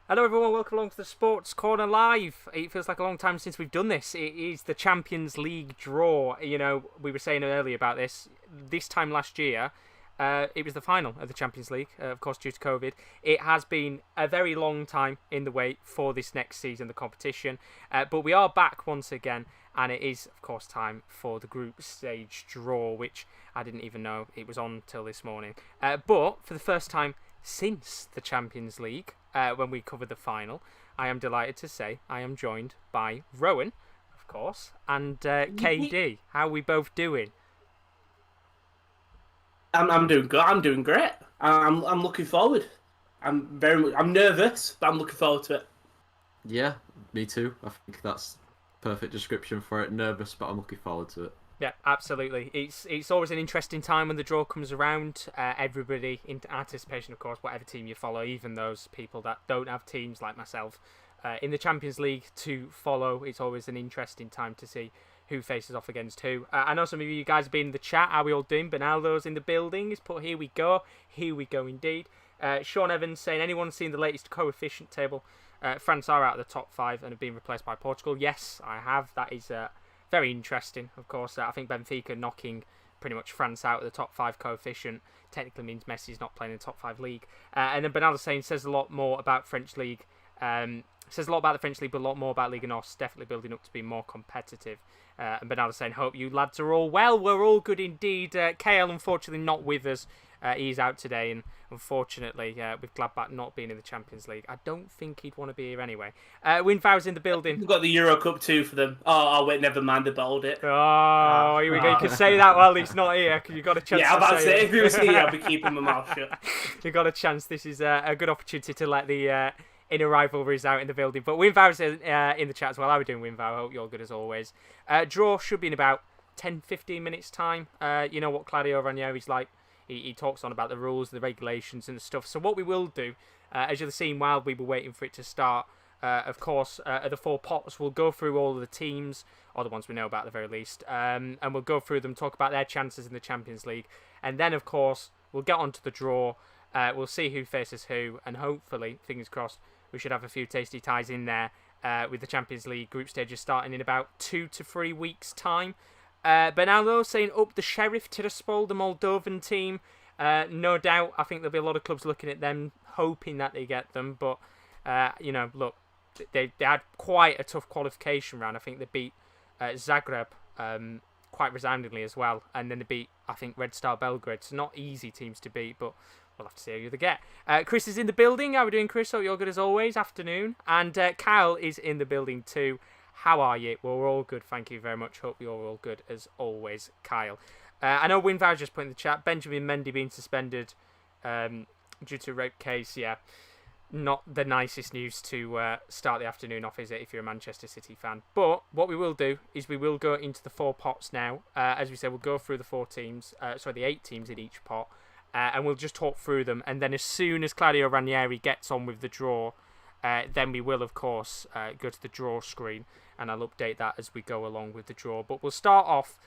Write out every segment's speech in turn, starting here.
Hello everyone, welcome along to the Sports Corner Live. It feels like a long time since we've done this. It is the Champions League draw. You know, we were saying earlier about this time last year. It was the final of the Champions League, of course, due to COVID. It has been a very long time in the wait for this next season, the competition. But we are back once again, and it is, of course, time for the Group Stage draw, which I didn't even know it was on till this morning. But for the first time since the Champions League, when we covered the final, I am delighted to say I am joined by Rowan, of course, and KD. How are we both doing? I'm doing good. I'm doing great. I'm looking forward. I'm nervous, but I'm looking forward to it. Yeah, me too. I think that's perfect description for it. Nervous, but I'm looking forward to it. Yeah, absolutely. It's always an interesting time when the draw comes around. Everybody in anticipation, of course, whatever team you follow, even those people that don't have teams like myself in the Champions League to follow. It's always an interesting time to see who faces off against who. I know some of you guys have been in the chat. How are we all doing? Bernaldo's in the building. He's put, here we go. Here we go indeed. Sean Evans saying, anyone seen the latest coefficient table? France are out of the top 5 and have been replaced by Portugal. Yes, I have. That is very interesting, of course. I think Benfica knocking pretty much France out of the top 5 coefficient technically means Messi's not playing in the top 5 league. And then Bernaldo saying, says a lot more about French league. Says a lot about the French league, but a lot more about Ligue 1, definitely building up to be more competitive. And Bernardo saying, hope you lads are all well. We're all good indeed. KL, unfortunately, not with us. He's out today, and unfortunately, with Gladbach not being in the Champions League, I don't think he'd want to be here anyway. Winvow's in the building. We've got the Euro Cup too for them. Oh wait, never mind. They bowled it. Oh, here we go. You can say that while he's not here, because you've got a chance. Yeah, I'm about to say, if he was here, I'd be keeping my mouth shut. You've got a chance. This is a good opportunity to let the inner rivalries out in the building. But Winvow's in the chat as well. How are we doing, Winvow? I hope you're good as always. Draw should be in about 10-15 minutes time. You know what Claudio Ranieri's like. He talks on about the rules, the regulations and the stuff. So what we will do, as you'll see while we were waiting for it to start, of course, the 4 pots, we'll go through all of the teams, or the ones we know about at the very least, and we'll go through them, talk about their chances in the Champions League. And then, of course, we'll get on to the draw. We'll see who faces who, and hopefully, fingers crossed, we should have a few tasty ties in there with the Champions League group stages starting in about 2 to 3 weeks' time. Bernardo saying up the Sheriff Tiraspol, the Moldovan team. No doubt, I think there'll be a lot of clubs looking at them, hoping that they get them. But, you know, look, they had quite a tough qualification round. I think they beat Zagreb quite resoundingly as well. And then they beat, I think, Red Star Belgrade. So not easy teams to beat, but we'll have to see who they get. Chris is in the building. How are we doing, Chris? Hope you're good as always. Afternoon. And Kyle is in the building too. How are you? Well, we're all good. Thank you very much. Hope you're all good as always, Kyle. I know Winvow just put in the chat. Benjamin Mendy being suspended due to a rape case. Yeah, not the nicest news to start the afternoon off, is it, if you're a Manchester City fan? But what we will do is we will go into the 4 pots now. As we said, we'll go through the 4 teams. The 8 teams in each pot. And we'll just talk through them. And then as soon as Claudio Ranieri gets on with the draw, then we will, of course, go to the draw screen. And I'll update that as we go along with the draw. But we'll start off.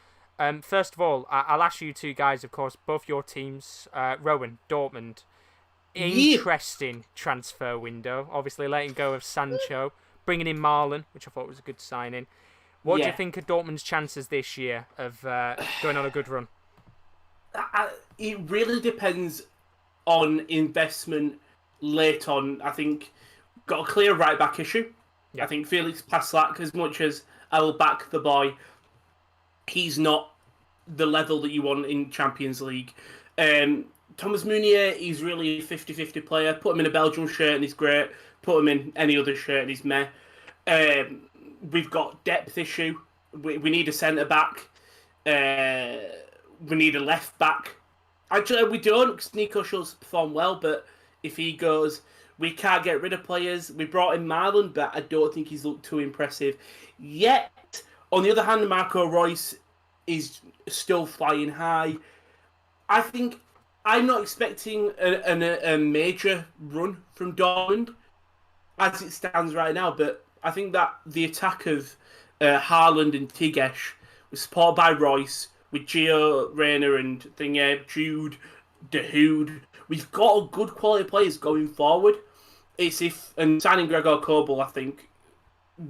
First of all, I'll ask you two guys, of course, both your teams. Rowan, Dortmund. Interesting transfer window. Obviously, letting go of Sancho. Bringing in Marlon, which I thought was a good signing. What do you think of Dortmund's chances this year of going on a good run? It really depends on investment late on. I think got a clear right-back issue. Yeah. I think Felix Passlack, as much as I will back the boy, he's not the level that you want in Champions League. Thomas Meunier, he's really a 50-50 player. Put him in a Belgium shirt and he's great. Put him in any other shirt and he's meh. We've got depth issue. We need a centre-back. We need a left-back. Actually, we don't, because Nico Schultz performed well, but if he goes, we can't get rid of players. We brought in Marlon, but I don't think he's looked too impressive yet. On the other hand, Marco Reus is still flying high. I think I'm not expecting a major run from Dortmund as it stands right now, but I think that the attack of Haaland and Tigges was supported by Reus, with Gio Reyna and Jude, Dahoud. We've got a good quality players going forward. and signing Gregor Kobel, I think,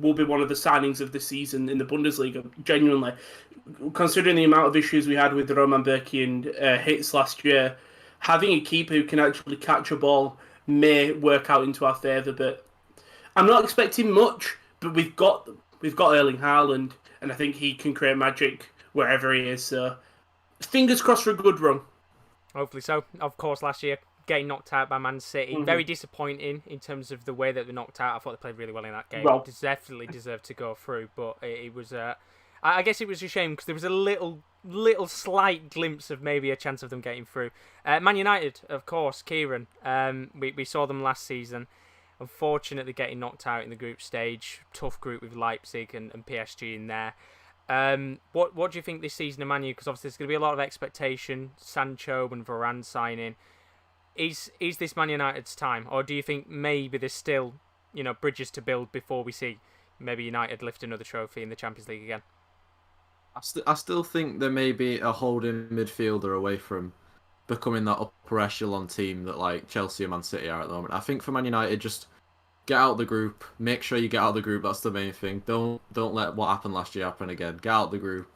will be one of the signings of the season in the Bundesliga. Genuinely, considering the amount of issues we had with Roman Berkey and hits last year, having a keeper who can actually catch a ball may work out into our favour. But I'm not expecting much. But we've got Erling Haaland, and I think he can create magic wherever he is. So fingers crossed for a good run. Hopefully so. Of course, last year, getting knocked out by Man City. Very disappointing in terms of the way that they knocked out. I thought they played really well in that game. Well, Definitely deserved to go through, but it was... I guess it was a shame because there was a little slight glimpse of maybe a chance of them getting through. Man United, of course, Kieran. We saw them last season. Unfortunately, getting knocked out in the group stage. Tough group with Leipzig and PSG in there. What do you think this season of Man U? Because obviously there's going to be a lot of expectation. Sancho and Varane signing. Is this Man United's time, or do you think maybe there's still bridges to build before we see maybe United lift another trophy in the Champions League again? I still think there may be a holding midfielder away from becoming that upper echelon team that like Chelsea and Man City are at the moment. I think for Man United, just get out of the group. Make sure you get out of the group. That's the main thing. Don't let what happened last year happen again. Get out of the group.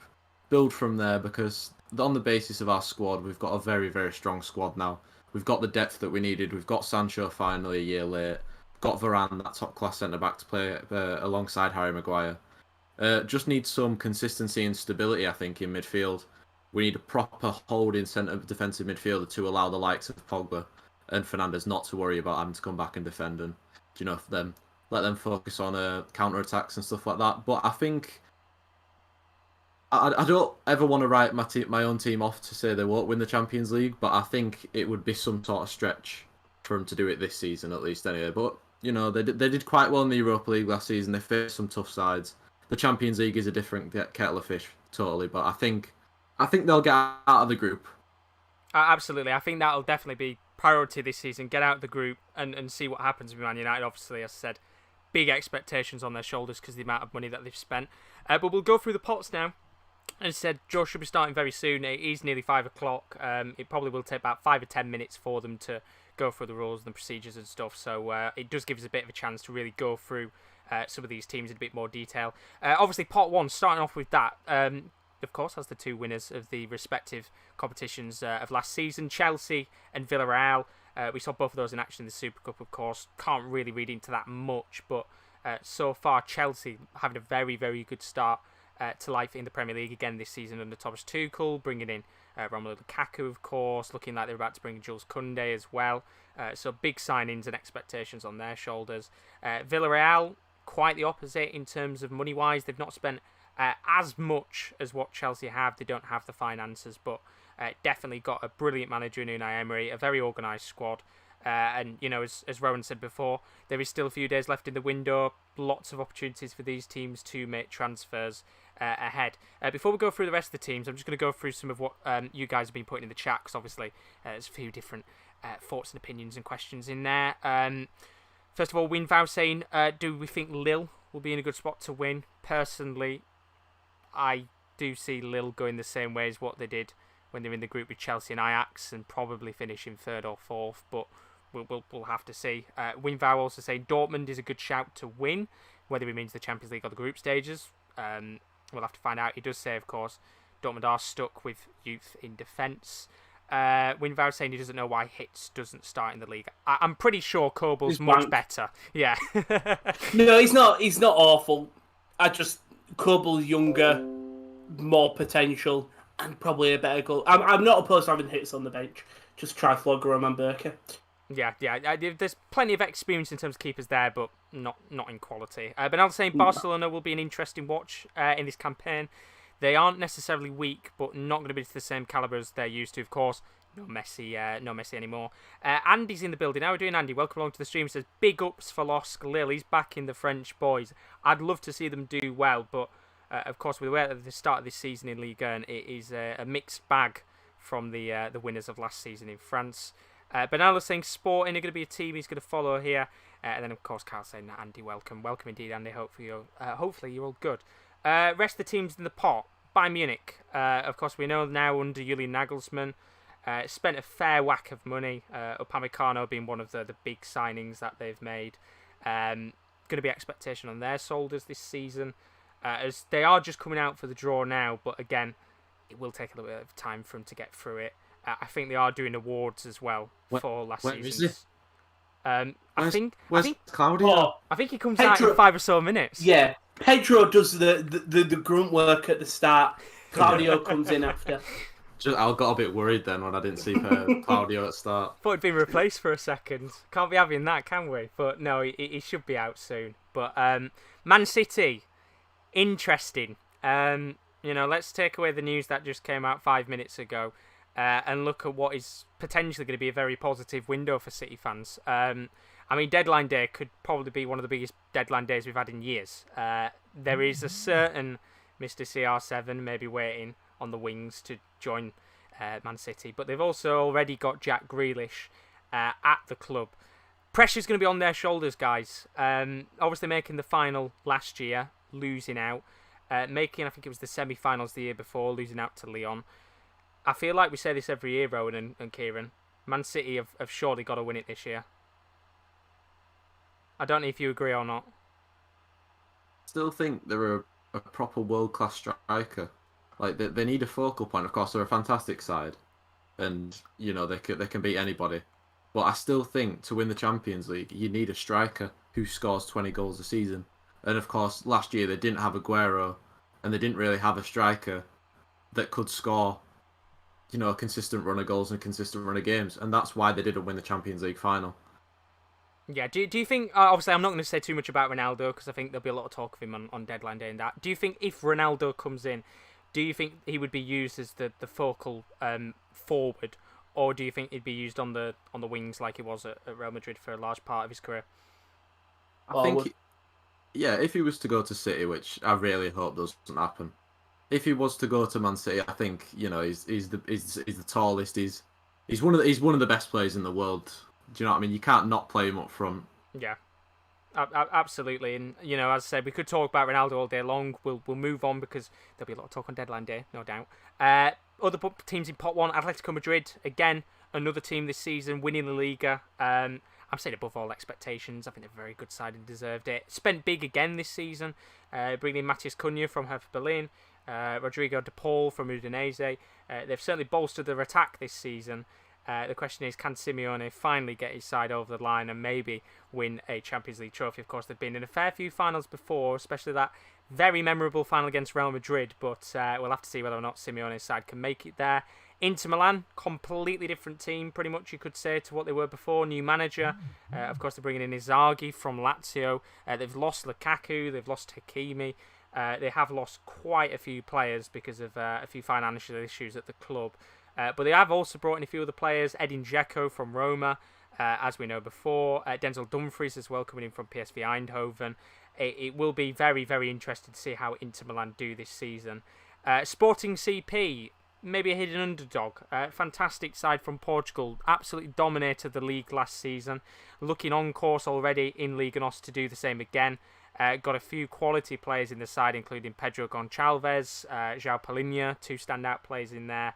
Build from there, because on the basis of our squad, we've got a very, very strong squad now. We've got the depth that we needed. We've got Sancho finally a year late. Got Varane, that top-class centre-back, to play alongside Harry Maguire. Just need some consistency and stability, I think, in midfield. We need a proper holding centre defensive midfielder to allow the likes of Pogba and Fernandes not to worry about having to come back and defend and let them focus on counter-attacks and stuff like that. But I think I don't ever want to write my own team off to say they won't win the Champions League, but I think it would be some sort of stretch for them to do it this season at least anyway. But they did quite well in the Europa League last season. They faced some tough sides. The Champions League is a different kettle of fish totally, but I think they'll get out of the group. Absolutely, I think that'll definitely be priority this season. Get out of the group and see what happens with Man United. Obviously, as I said, big expectations on their shoulders because of the amount of money that they've spent. But we'll go through the pots now. As I said, Joe should be starting very soon. It is nearly 5 o'clock. It probably will take about 5 or 10 minutes for them to go through the rules and the procedures and stuff. So it does give us a bit of a chance to really go through some of these teams in a bit more detail. Obviously, pot 1, starting off with that. Of course, as the two winners of the respective competitions of last season, Chelsea and Villarreal. We saw both of those in action in the Super Cup, of course. Can't really read into that much, but so far, Chelsea having a very, very good start to life in the Premier League again this season under Thomas Tuchel, bringing in Romelu Lukaku, of course, looking like they're about to bring Jules Koundé as well. So big signings and expectations on their shoulders. Villarreal, quite the opposite in terms of money-wise. They've not spent as much as what Chelsea have. They don't have the finances, but definitely got a brilliant manager in Unai Emery, a very organised squad. And, as Rowan said before, there is still a few days left in the window. Lots of opportunities for these teams to make transfers ahead. Before we go through the rest of the teams, I'm just going to go through some of what you guys have been putting in the chat, because obviously there's a few different thoughts and opinions and questions in there. First of all, Winvow saying, do we think Lille will be in a good spot to win? Personally, I do see Lille going the same way as what they did when they're in the group with Chelsea and Ajax, and probably finishing 3rd or 4th, but we'll have to see. Winvow also saying Dortmund is a good shout to win, whether it means the Champions League or the group stages. We'll have to find out. He does say, of course, Dortmund are stuck with youth in defence. Winvow saying he doesn't know why Hitz doesn't start in the league. I'm pretty sure Kobel's much better. Yeah. No, he's not. He's not awful. Kobel's younger, more potential, and probably a better goal. I'm not opposed to having Hitz on the bench. Just try Flogger and Manberka. Yeah. There's plenty of experience in terms of keepers there, but not in quality. But I'm saying Barcelona will be an interesting watch in this campaign. They aren't necessarily weak, but not going to be to the same calibre as they're used to, of course. No Messi anymore. Andy's in the building. How are we doing, Andy? Welcome along to the stream. He says, big ups for Losk Lille. He's back in the French boys. I'd love to see them do well, but of course, we're aware at the start of this season in Ligue 1, it is a mixed bag from the winners of last season in France. Bernardo saying Sporting are going to be a team he's going to follow here. And then, of course, Carl saying, Andy, welcome. Welcome indeed, Andy. Hopefully you're all good. Rest of the teams in the pot. Bayern Munich. Of course, we know now under Julian Nagelsmann. Spent a fair whack of money. Upamecano being one of the big signings that they've made. Going to be expectation on their shoulders this season, as they are just coming out for the draw now. But again, it will take a little bit of time for them to get through it. I think they are doing awards as well for last season. I think Claudio? I think he comes out in 5 or so minutes. Yeah, Pedro does the grunt work at the start. Claudio comes in after. I got a bit worried then when I didn't see Claudio at the start. Thought he'd been replaced for a second. Can't be having that, can we? But no, he should be out soon. But Man City, interesting. Let's take away the news that just came out 5 minutes ago and look at what is potentially going to be a very positive window for City fans. Deadline day could probably be one of the biggest deadline days we've had in years. There is a certain Mr. CR7 maybe waiting on the wings to join Man City, but they've also already got Jack Grealish at the club. Pressure's going to be on their shoulders, guys. Obviously making the final last year, losing out. I think it was the semi-finals the year before, losing out to Lyon. I feel like we say this every year, Rowan and Kieran. Man City have surely got to win it this year. I don't know if you agree or not. Still think they're a proper world-class striker. Like they need a focal point. Of course, they're a fantastic side, and they can beat anybody. But I still think to win the Champions League, you need a striker who scores 20 goals a season. And of course, last year they didn't have Aguero, and they didn't really have a striker that could score, a consistent run of goals and a consistent run of games, and that's why they didn't win the Champions League final. Yeah, do you think, obviously I'm not going to say too much about Ronaldo because I think there'll be a lot of talk of him on deadline day and that. Do you think if Ronaldo comes in, do you think he would be used as the focal forward, or do you think he'd be used on the wings like he was at Real Madrid for a large part of his career? I think, if he was to go to City, which I really hope doesn't happen, if he was to go to Man City, I think he's the tallest. He's one of the best players in the world. Do you know what I mean? You can't not play him up front. Yeah, absolutely. And as I said, we could talk about Ronaldo all day long. We'll move on because there'll be a lot of talk on deadline day, no doubt. Other teams in Pot 1, Atletico Madrid, again, another team this season winning the Liga. I'm saying above all expectations. I think they're a very good side and deserved it. Spent big again this season, bringing in Matheus Cunha from Hertha Berlin, Rodrigo de Paul from Udinese. They've certainly bolstered their attack this season. The question is, can Simeone finally get his side over the line and maybe win a Champions League trophy? Of course, they've been in a fair few finals before, especially that very memorable final against Real Madrid, but we'll have to see whether or not Simeone's side can make it there. Inter Milan, completely different team, pretty much you could say, to what they were before. New manager. Of course, they're bringing in Inzaghi from Lazio. They've lost Lukaku, they've lost Hakimi. They have lost quite a few players because of a few financial issues at the club. But they have also brought in a few other players. Edin Dzeko from Roma, as we know before. Denzel Dumfries as well, coming in from PSV Eindhoven. It will be very, very interesting to see how Inter Milan do this season. Sporting CP, maybe a hidden underdog. Fantastic side from Portugal. Absolutely dominated the league last season. Looking on course already in Liga NOS to do the same again. Got a few quality players in the side, including Pedro Gonçalves, João Palhinha, two standout players in there.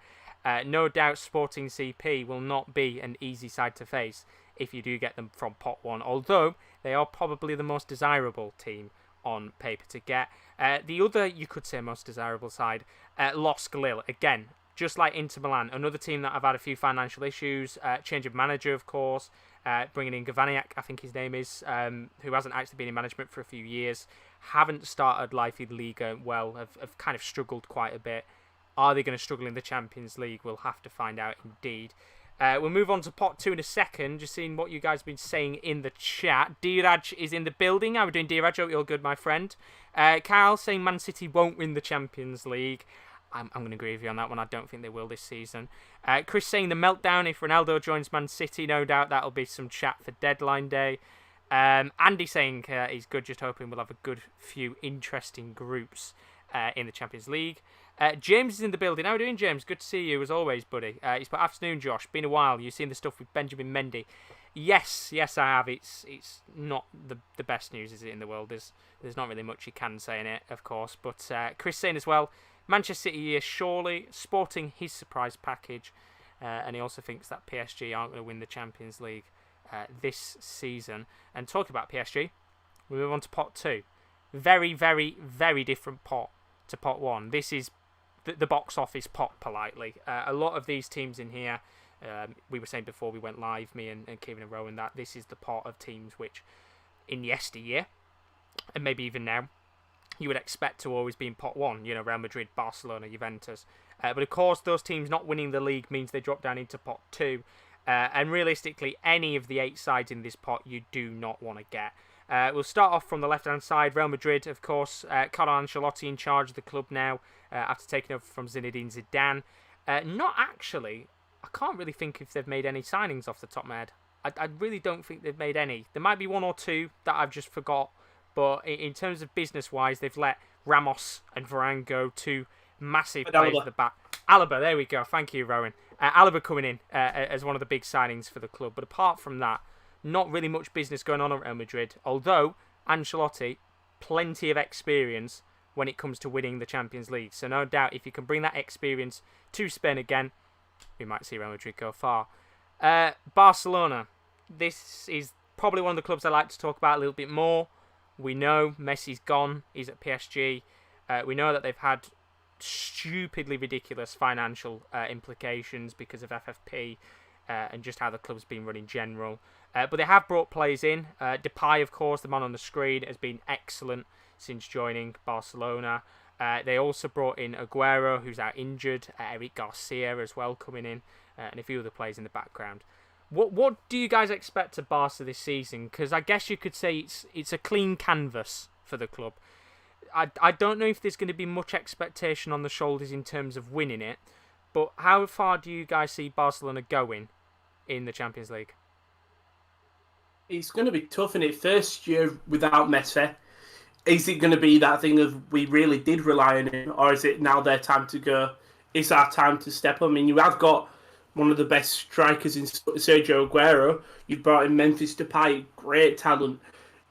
No doubt Sporting CP will not be an easy side to face if you do get them from Pot 1, although they are probably the most desirable team on paper to get. The other, you could say, most desirable side, LOSC Lille. Again, just like Inter Milan, another team that have had a few financial issues, change of manager, of course, bringing in Gavaniak, I think his name is, who hasn't actually been in management for a few years, haven't started life in Liga well, have kind of struggled quite a bit. Are they going to struggle in the Champions League? We'll have to find out indeed. We'll move on to Pot 2 in a second, just seeing what you guys have been saying in the chat. Diraj is in the building. How are we doing, Diraj? Hope you're good, my friend. Carl saying Man City won't win the Champions League. I'm going to agree with you on that one. I don't think they will this season. Chris saying the meltdown if Ronaldo joins Man City. No doubt that'll be some chat for deadline day. Andy saying he's good, just hoping we'll have a good few interesting groups in the Champions League. James is in the building. How are you doing, James? Good to see you, as always, buddy. He's put, afternoon, Josh. Been a while. You've seen the stuff with Benjamin Mendy. Yes, I have. It's not the best news, is it, in the world? There's not really much you can say in it, of course. But Chris saying as well, Manchester City is surely sporting his surprise package. and he also thinks that PSG aren't going to win the Champions League this season. And talking about PSG, we move on to pot 2. Very, very, very different pot to pot 1. This is the box office pot, politely. A lot of these teams in here, we were saying before we went live, me and Kieran and Rowan, that this is the pot of teams which, in yesteryear, and maybe even now, you would expect to always be in pot 1. You know, Real Madrid, Barcelona, Juventus. But of course, those teams not winning the league means they drop down into pot 2. And realistically, any of the 8 sides in this pot you do not want to get. We'll start off from the left-hand side. Real Madrid, of course. Carlo Ancelotti in charge of the club now after taking over from Zinedine Zidane. Not actually. I can't really think if they've made any signings off the top of my head. I really don't think they've made any. There might be 1 or 2 that I've just forgot. But in terms of business-wise, they've let Ramos and Varane go, 2 massive players at the back. Alaba, there we go. Thank you, Rowan. Alaba coming in as one of the big signings for the club. But apart from that, not really much business going on at Real Madrid. Although, Ancelotti, plenty of experience when it comes to winning the Champions League. So no doubt, if you can bring that experience to Spain again, we might see Real Madrid go far. Barcelona. This is probably one of the clubs I like to talk about a little bit more. We know Messi's gone. He's at PSG. We know that they've had stupidly ridiculous financial implications because of FFP and just how the club's been run in general. But they have brought players in. Depay, of course, the man on the screen, has been excellent since joining Barcelona. They also brought in Aguero, who's out injured. Eric Garcia as well coming in, and a few other players in the background. What do you guys expect of Barca this season? Because I guess you could say it's a clean canvas for the club. I don't know if there's going to be much expectation on the shoulders in terms of winning it, but how far do you guys see Barcelona going in the Champions League? It's going to be tough in it. First year without Messi. Is it going to be that thing of we really did rely on him, or is it now their time to go? It's our time to step up. I mean, you have got one of the best strikers in Sergio Aguero. You've brought in Memphis Depay, great talent.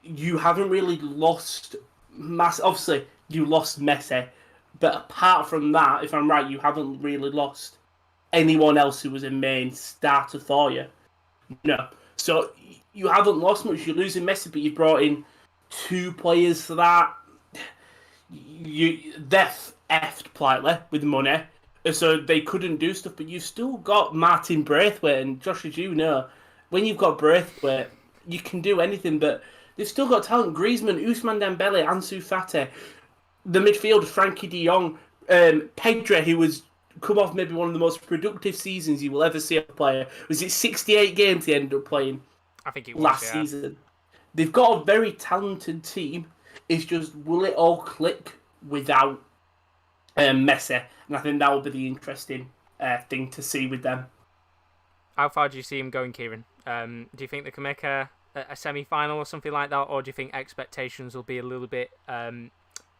You haven't really lost obviously, you lost Messi, but apart from that, if I'm right, you haven't really lost anyone else who was a main starter for you. No. So you haven't lost much. You're losing Messi, but you've brought in 2 players for that. They're effed politely with money. So they couldn't do stuff, but you've still got Martin Braithwaite, and Josh, as you know, when you've got Braithwaite, you can do anything, but they've still got talent. Griezmann, Ousmane Dembele, Ansu Fati, the midfield, Frankie de Jong, Pedri, who was come off maybe one of the most productive seasons you will ever see a player. Was it 68 games he ended up playing? I think it was, last season. They've got a very talented team. It's just, will it all click without Messi? And I think that will be the interesting thing to see with them. How far do you see him going, Kieran? Do you think they can make a semi-final or something like that, or do you think expectations will be a little bit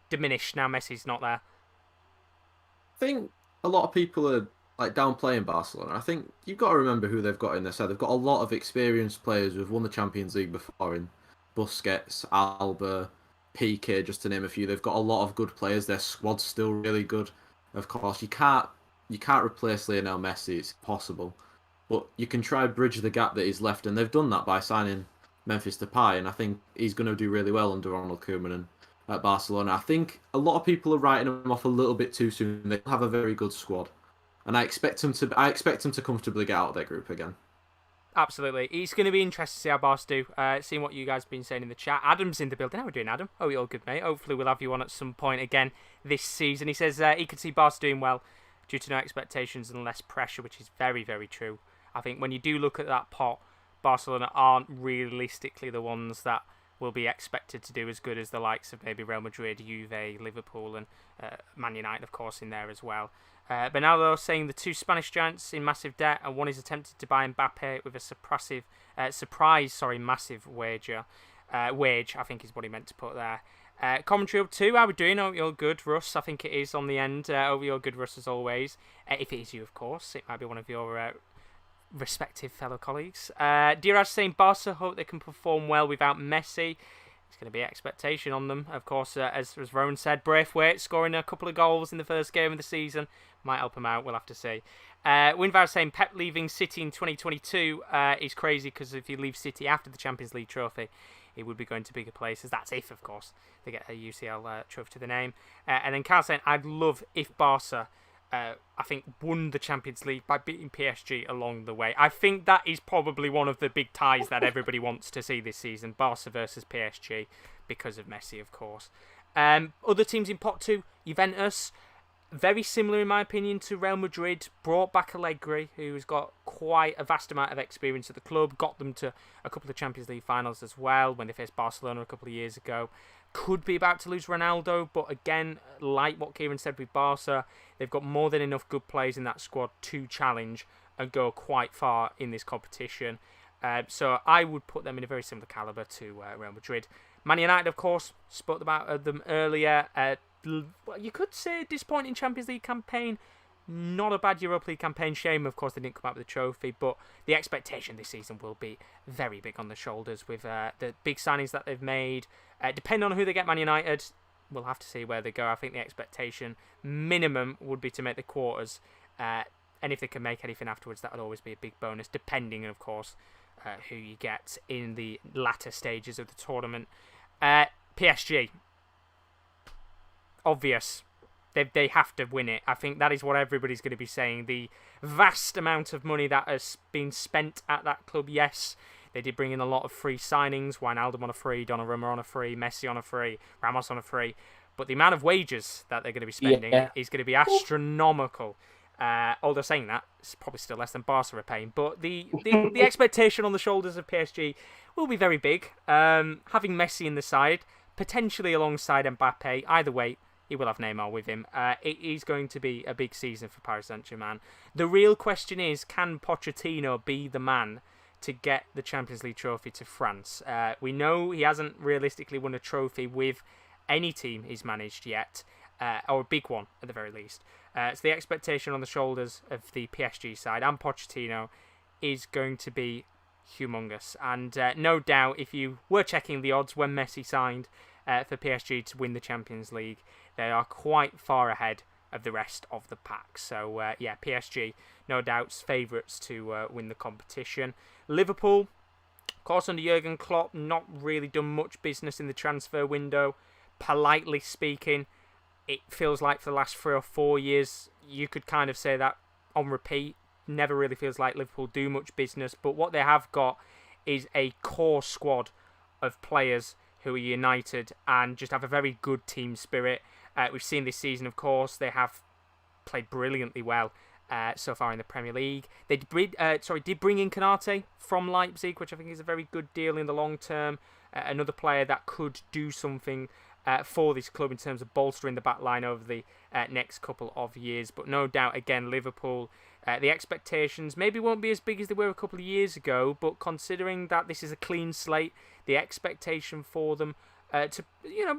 diminished now Messi's not there? I think a lot of people are like downplaying Barcelona. I think you've got to remember who they've got in their side. They've got a lot of experienced players who've won the Champions League before in Busquets, Alba, Piqué, just to name a few. They've got a lot of good players. Their squad's still really good. Of course, you can't replace Lionel Messi. It's possible, but you can try bridge the gap that he's left, and they've done that by signing Memphis Depay, and I think he's going to do really well under Ronald Koeman at Barcelona. I think a lot of people are writing him off a little bit too soon. They have a very good squad, and I expect him to comfortably get out of their group again. Absolutely. It's going to be interesting to see how Barca do. Seeing what you guys have been saying in the chat. Adam's in the building. How are we doing, Adam? Oh, you're all good, mate. Hopefully we'll have you on at some point again this season. He says he could see Barca doing well due to no expectations and less pressure, which is very, very true. I think when you do look at that pot, Barcelona aren't realistically the ones that will be expected to do as good as the likes of maybe Real Madrid, Juve, Liverpool, and Man United, of course, in there as well. But now they're saying the 2 Spanish giants in massive debt, and one is attempted to buy Mbappe with a massive wage, I think is what he meant to put there. Commentary up 2, how are we doing? Hope you're good, Russ. I think it is on the end. Hope you're good, Russ, as always. If it is you, of course. It might be one of your respective fellow colleagues. Diraj saying Barca hope they can perform well without Messi. it's going to be expectation on them. Of course, as Rowan said, Braithwaite scoring a couple of goals in the first game of the season might help him out. We'll have to see. Winvar saying Pep leaving City in 2022 is crazy because if he leaves City after the Champions League trophy, he would be going to bigger places. That's if, of course, they get a UCL trophy to the name. And then Carl saying, I'd love if Barca, I think, won the Champions League by beating PSG along the way. I think that is probably one of the big ties that everybody wants to see this season, Barca versus PSG, because of Messi, of course. Other teams in Pot 2, Juventus, very similar in my opinion to Real Madrid, brought back Allegri, who's got quite a vast amount of experience at the club, got them to a couple of Champions League finals as well when they faced Barcelona a couple of years ago. Could be about to lose Ronaldo, but again, like what Kieran said with Barca, they've got more than enough good players in that squad to challenge and go quite far in this competition. So I would put them in a very similar calibre to Real Madrid. Man United, of course, spoke about them earlier. You could say disappointing Champions League campaign, not a bad Europa League campaign. Shame, of course, they didn't come out with a trophy, but the expectation this season will be very big on the shoulders with the big signings that they've made. Depending on who they get, Man United, we'll have to see where they go. I think the expectation minimum would be to make the quarters, and if they can make anything afterwards, that would always be a big bonus, depending, of course, who you get in the latter stages of the tournament. PSG. Obvious. They have to win it. I think that is what everybody's going to be saying. The vast amount of money that has been spent at that club, yes, they did bring in a lot of free signings. Wijnaldum on a free, Donnarumma on a free, Messi on a free, Ramos on a free. But the amount of wages that they're going to be spending is going to be astronomical. Although saying that, it's probably still less than Barca are paying. But the expectation on the shoulders of PSG will be very big. Having Messi in the side, potentially alongside Mbappe, either way, he will have Neymar with him. It is going to be a big season for Paris Saint-Germain. The real question is, can Pochettino be the man to get the Champions League trophy to France? We know he hasn't realistically won a trophy with any team he's managed yet, or a big one at the very least. So the expectation on the shoulders of the PSG side and Pochettino is going to be humongous. And no doubt, if you were checking the odds when Messi signed for PSG to win the Champions League, they are quite far ahead of the rest of the pack. So, PSG, no doubts, favourites to win the competition. Liverpool, of course, under Jurgen Klopp, not really done much business in the transfer window. Politely speaking, it feels like for the last 3 or 4 years, you could kind of say that on repeat. Never really feels like Liverpool do much business, but what they have got is a core squad of players who are united and just have a very good team spirit. We've seen this season, of course, they have played brilliantly well so far in the Premier League. They did bring in Konate from Leipzig, which I think is a very good deal in the long term. Another player that could do something for this club in terms of bolstering the back line over the next couple of years. But no doubt, again, Liverpool, the expectations maybe won't be as big as they were a couple of years ago, but considering that this is a clean slate, the expectation for them to,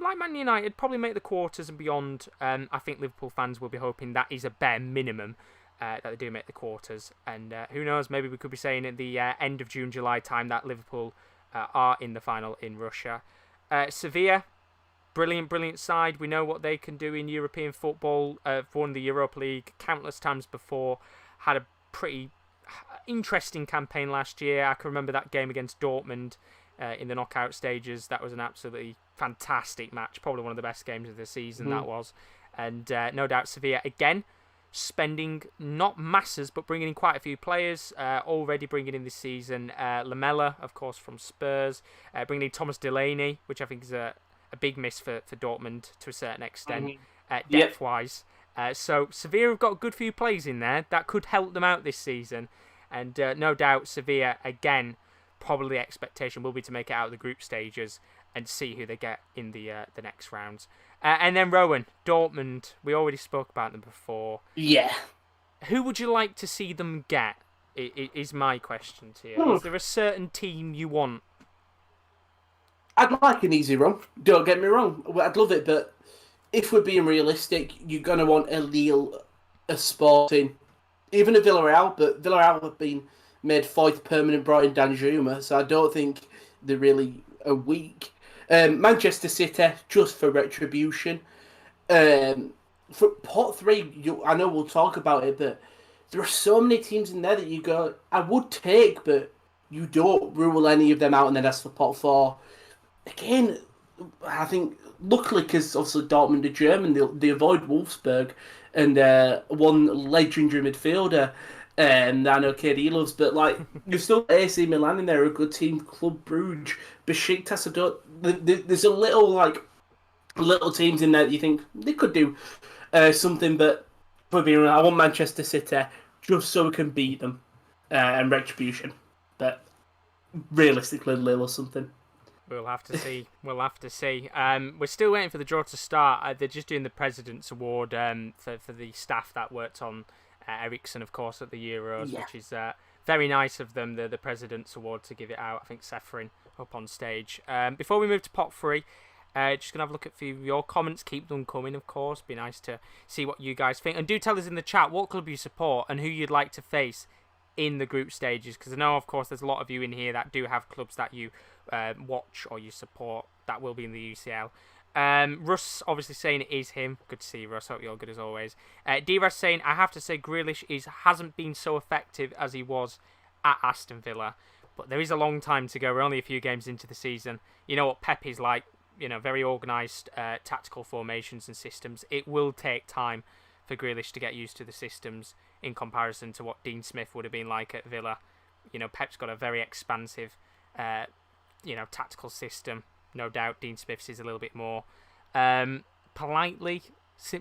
like Man United, probably make the quarters and beyond. I think Liverpool fans will be hoping that is a bare minimum, that they do make the quarters. And who knows, maybe we could be saying at the end of June, July time that Liverpool are in the final in Russia. Sevilla, brilliant side. We know what they can do in European football. Won the Europa League countless times before. Had a pretty interesting campaign last year. I can remember that game against Dortmund in the knockout stages. That was an absolutely fantastic match. Probably one of the best games of the season, that was. And no doubt Sevilla, again, spending not masses, but bringing in quite a few players. Already bringing in this season Lamela, of course, from Spurs. Bringing in Thomas Delaney, which I think is a big miss for Dortmund to a certain extent, depth-wise. So Sevilla have got a good few players in there that could help them out this season. And no doubt Sevilla, again, probably the expectation will be to make it out of the group stages and see who they get in the next rounds. And then Rowan, Dortmund, we already spoke about them before. Yeah. Who would you like to see them get, is my question to you. Is there a certain team you want? I'd like an easy run. Don't get me wrong. I'd love it, but if we're being realistic, you're going to want a Lille, a Sporting, even a Villarreal, but Villarreal have been made fourth permanent, brought in Danjuma, so I don't think they're really weak. Manchester City, just for retribution. For pot three, I know we'll talk about it, but there are so many teams in there that you go, I would take, but you don't rule any of them out, and then as for pot four, again, I think luckily because obviously Dortmund are German, they avoid Wolfsburg and one legendary midfielder. And I know KD loves, but like you've still got AC Milan in there, a good team, Club Brugge, Besiktas. There's a little teams in there that you think they could do something, but for being honest, I want Manchester City just so we can beat them and retribution. But realistically, Lille or something. We'll have to see. We're still waiting for the draw to start. They're just doing the President's Award for the staff that worked on Ericsson, of course, at the Euros, which is very nice of them, the President's Award, to give it out. I think Seferin up on stage. Before we move to pot three, just going to have a look at a few of your comments. Keep them coming, of course. Be nice to see what you guys think. And do tell us in the chat what club you support and who you'd like to face in the group stages, because I know, of course, there's a lot of you in here that do have clubs that you watch or you support that will be in the UCL. Russ obviously saying it is him. Good to see you, Russ. Hope you're good as always. D-Russ saying, I have to say Grealish hasn't been so effective as he was at Aston Villa, but there is a long time to go. We're only a few games into the season. You know what Pep is like, very organised tactical formations and systems. It will take time for Grealish to get used to the systems in comparison to what Dean Smith would have been like at Villa. Pep's got a very expansive tactical system. No doubt Dean Smith's is a little bit more politely,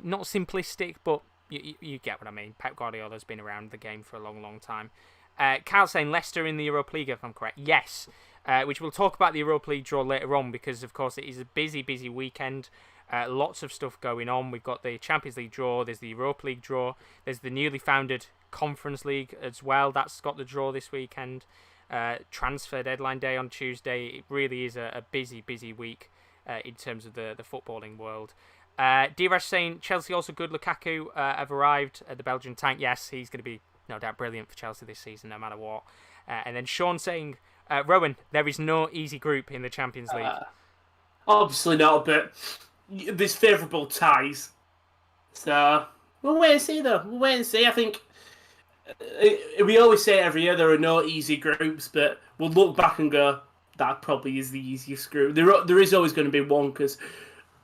not simplistic, but you get what I mean. Pep Guardiola's been around the game for a long, long time. Carl saying Leicester in the Europa League, if I'm correct. Yes, which we'll talk about the Europa League draw later on, because, of course, it is a busy, busy weekend. Lots of stuff going on. We've got the Champions League draw, there's the Europa League draw, there's the newly founded Conference League as well. That's got the draw this weekend. Transfer deadline day on Tuesday. It really is a busy, busy week in terms of the footballing world. D-Rash saying Chelsea also good. Lukaku have arrived at the Belgian tank. Yes, he's going to be no doubt brilliant for Chelsea this season, no matter what. And then Sean saying, Rowan, there is no easy group in the Champions League. Obviously not, but there's favourable ties. So we'll wait and see, though. We'll wait and see. I think we always say every year there are no easy groups, but we'll look back and go, that probably is the easiest group. There is always going to be one, because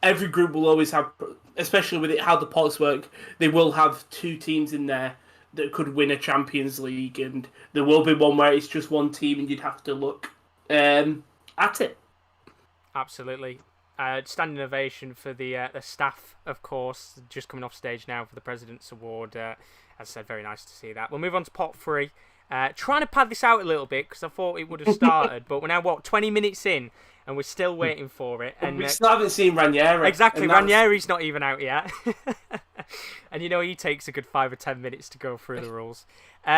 every group will always have, especially with how the pots work, they will have two teams in there that could win a Champions League, and there will be one where it's just one team and you'd have to look at it. Absolutely. Standing ovation for the staff, of course, just coming off stage now for the President's Award. As I said, very nice to see that. We'll move on to pot three. Trying to pad this out a little bit because I thought it would have started, but we're now, 20 minutes in, and we're still waiting for it. And we still haven't seen Ranieri. Exactly, Ranieri's not even out yet. And he takes a good 5 or 10 minutes to go through the rules.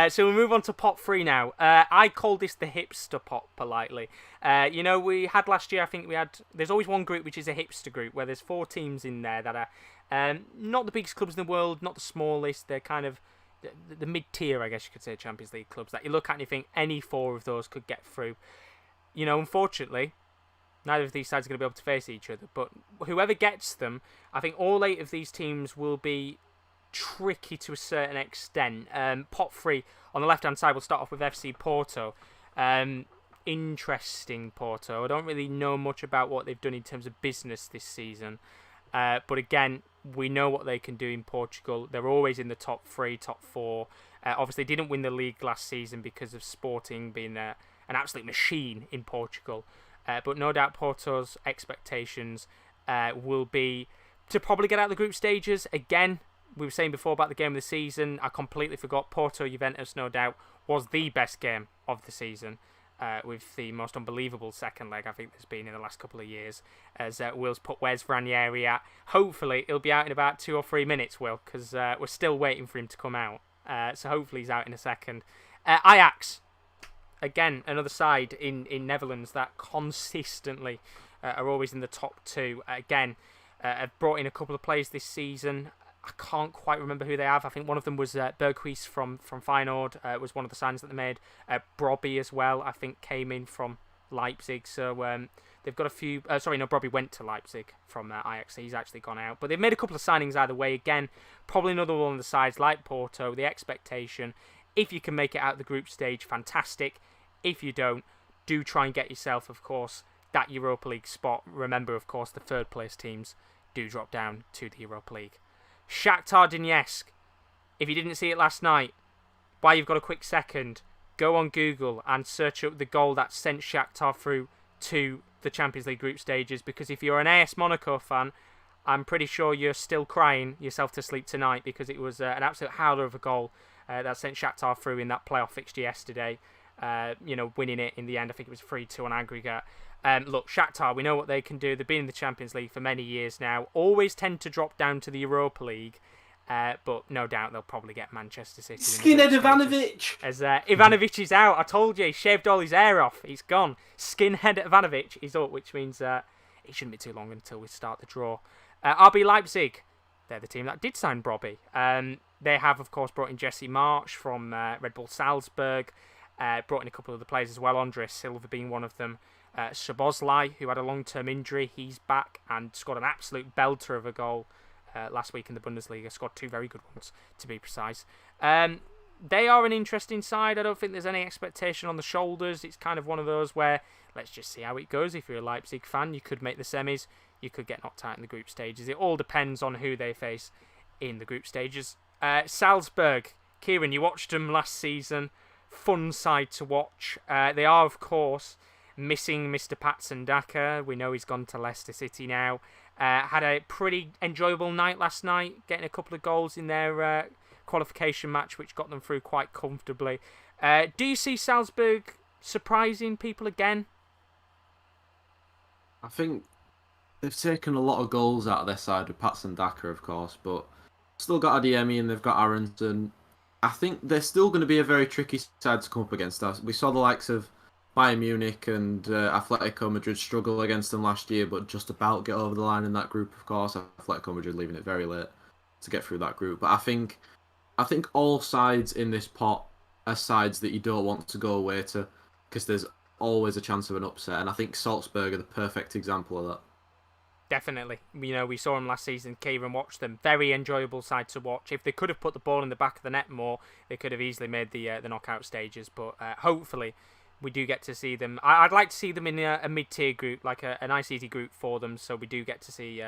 So we'll move on to pot three now. I call this the hipster pot, politely. We had last year, I think there's always one group which is a hipster group, where there's 4 teams in there that are not the biggest clubs in the world, not the smallest. They're kind of the mid-tier, I guess you could say, Champions League clubs that you look at and you think any 4 of those could get through. Unfortunately, neither of these sides are going to be able to face each other, but whoever gets them, I think all 8 of these teams will be tricky to a certain extent. Pot 3 on the left-hand side, we'll start off with FC Porto. Interesting Porto. I don't really know much about what they've done in terms of business this season. But again, we know what they can do in Portugal. They're always in the top 3, top 4. Obviously, didn't win the league last season because of Sporting being an absolute machine in Portugal. But no doubt Porto's expectations will be to probably get out of the group stages. Again, we were saying before about the game of the season. I completely forgot. Porto-Juventus, no doubt, was the best game of the season. With the most unbelievable second leg I think there's been in the last couple of years, as Will's put where's Ranieri at. Hopefully he'll be out in about 2 or 3 minutes, Will, because we're still waiting for him to come out. So hopefully he's out in a second. Ajax, again, another side in Netherlands that consistently are always in the top 2. Again, have brought in a couple of players this season. I can't quite remember who they have. I think one of them was Berghuis from Feyenoord. Was one of the signs that they made. Brobbey as well, I think, came in from Leipzig. So They've got a few... Brobbey went to Leipzig from Ajax, so he's actually gone out. But they've made a couple of signings either way. Again, probably another one on the sides like Porto. The expectation, if you can make it out of the group stage, fantastic. If you don't, do try and get yourself, of course, that Europa League spot. Remember, of course, the third place teams do drop down to the Europa League. Shakhtar Donetsk. If you didn't see it last night, while you've got a quick second, go on Google and search up the goal that sent Shakhtar through to the Champions League group stages, because if you're an AS Monaco fan, I'm pretty sure you're still crying yourself to sleep tonight, because it was an absolute howler of a goal that sent Shakhtar through in that playoff fixture yesterday, winning it in the end. I think it was 3-2 on aggregate. Look, Shakhtar, we know what they can do. They've been in the Champions League for many years now, always tend to drop down to the Europa League. But no doubt they'll probably get Manchester City. Skinhead Ivanovic! As Ivanovic is out. I told you, he shaved all his hair off. He's gone. Skinhead Ivanovic is up, which means it shouldn't be too long until we start the draw. RB Leipzig, they're the team that did sign Brobbey. They have, of course, brought in Jesse Marsch from Red Bull Salzburg. Brought in a couple of the players as well, Andres Silva being one of them. Szoboszlai, who had a long-term injury, he's back and scored an absolute belter of a goal last week in the Bundesliga. Scored 2 very good ones, to be precise. They are an interesting side. I don't think there's any expectation on the shoulders. It's kind of one of those where let's just see how it goes. If you're a Leipzig fan, you could make the semis, you could get knocked out in the group stages. It all depends on who they face in the group stages. Salzburg, Kieran, you watched them last season. Fun side to watch. They are, of course, missing Mr. Patson Daka. We know he's gone to Leicester City now. Had a pretty enjoyable night last night, getting a couple of goals in their qualification match, which got them through quite comfortably. Do you see Salzburg surprising people again? I think they've taken a lot of goals out of their side with Patson Daka, of course, but still got Adeyemi and they've got Aronson. I think they're still going to be a very tricky side to come up against us. We saw the likes of Bayern Munich and Atletico Madrid struggle against them last year, but just about get over the line in that group, of course. Atletico Madrid leaving it very late to get through that group. But I think all sides in this pot are sides that you don't want to go away to, because there's always a chance of an upset. And I think Salzburg are the perfect example of that. Definitely. We saw them last season. Kieran watched them. Very enjoyable side to watch. If they could have put the ball in the back of the net more, they could have easily made the knockout stages. But hopefully we do get to see them. I'd like to see them in a mid-tier group, like a nice easy group for them, so we do get to see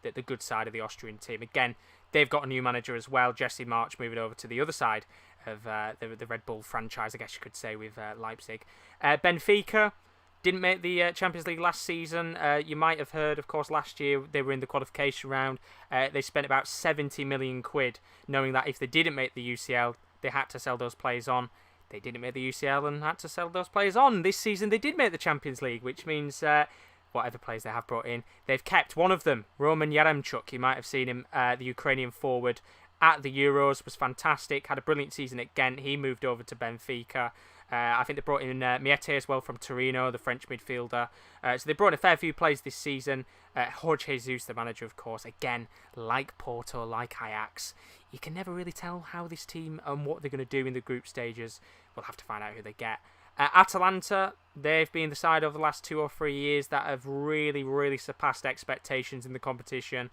the good side of the Austrian team. Again, they've got a new manager as well, Jesse Marsch, moving over to the other side of the Red Bull franchise, I guess you could say, with Leipzig. Benfica didn't make the Champions League last season. You might have heard, of course, last year they were in the qualification round. They spent about 70 million quid, knowing that if they didn't make the UCL, they had to sell those players on. They didn't make the UCL and had to sell those players on. This season they did make the Champions League, which means whatever players they have brought in, they've kept one of them, Roman Yaremchuk. You might have seen him, the Ukrainian forward, at the Euros, was fantastic, had a brilliant season at Ghent. He moved over to Benfica. I think they brought in Miete as well from Torino, the French midfielder. So they brought in a fair few players this season. Jorge Jesus, the manager, of course. Again, like Porto, like Ajax, you can never really tell how this team and what they're going to do in the group stages. We'll have to find out who they get. Atalanta, they've been the side over the last 2 or 3 years that have really, really surpassed expectations in the competition.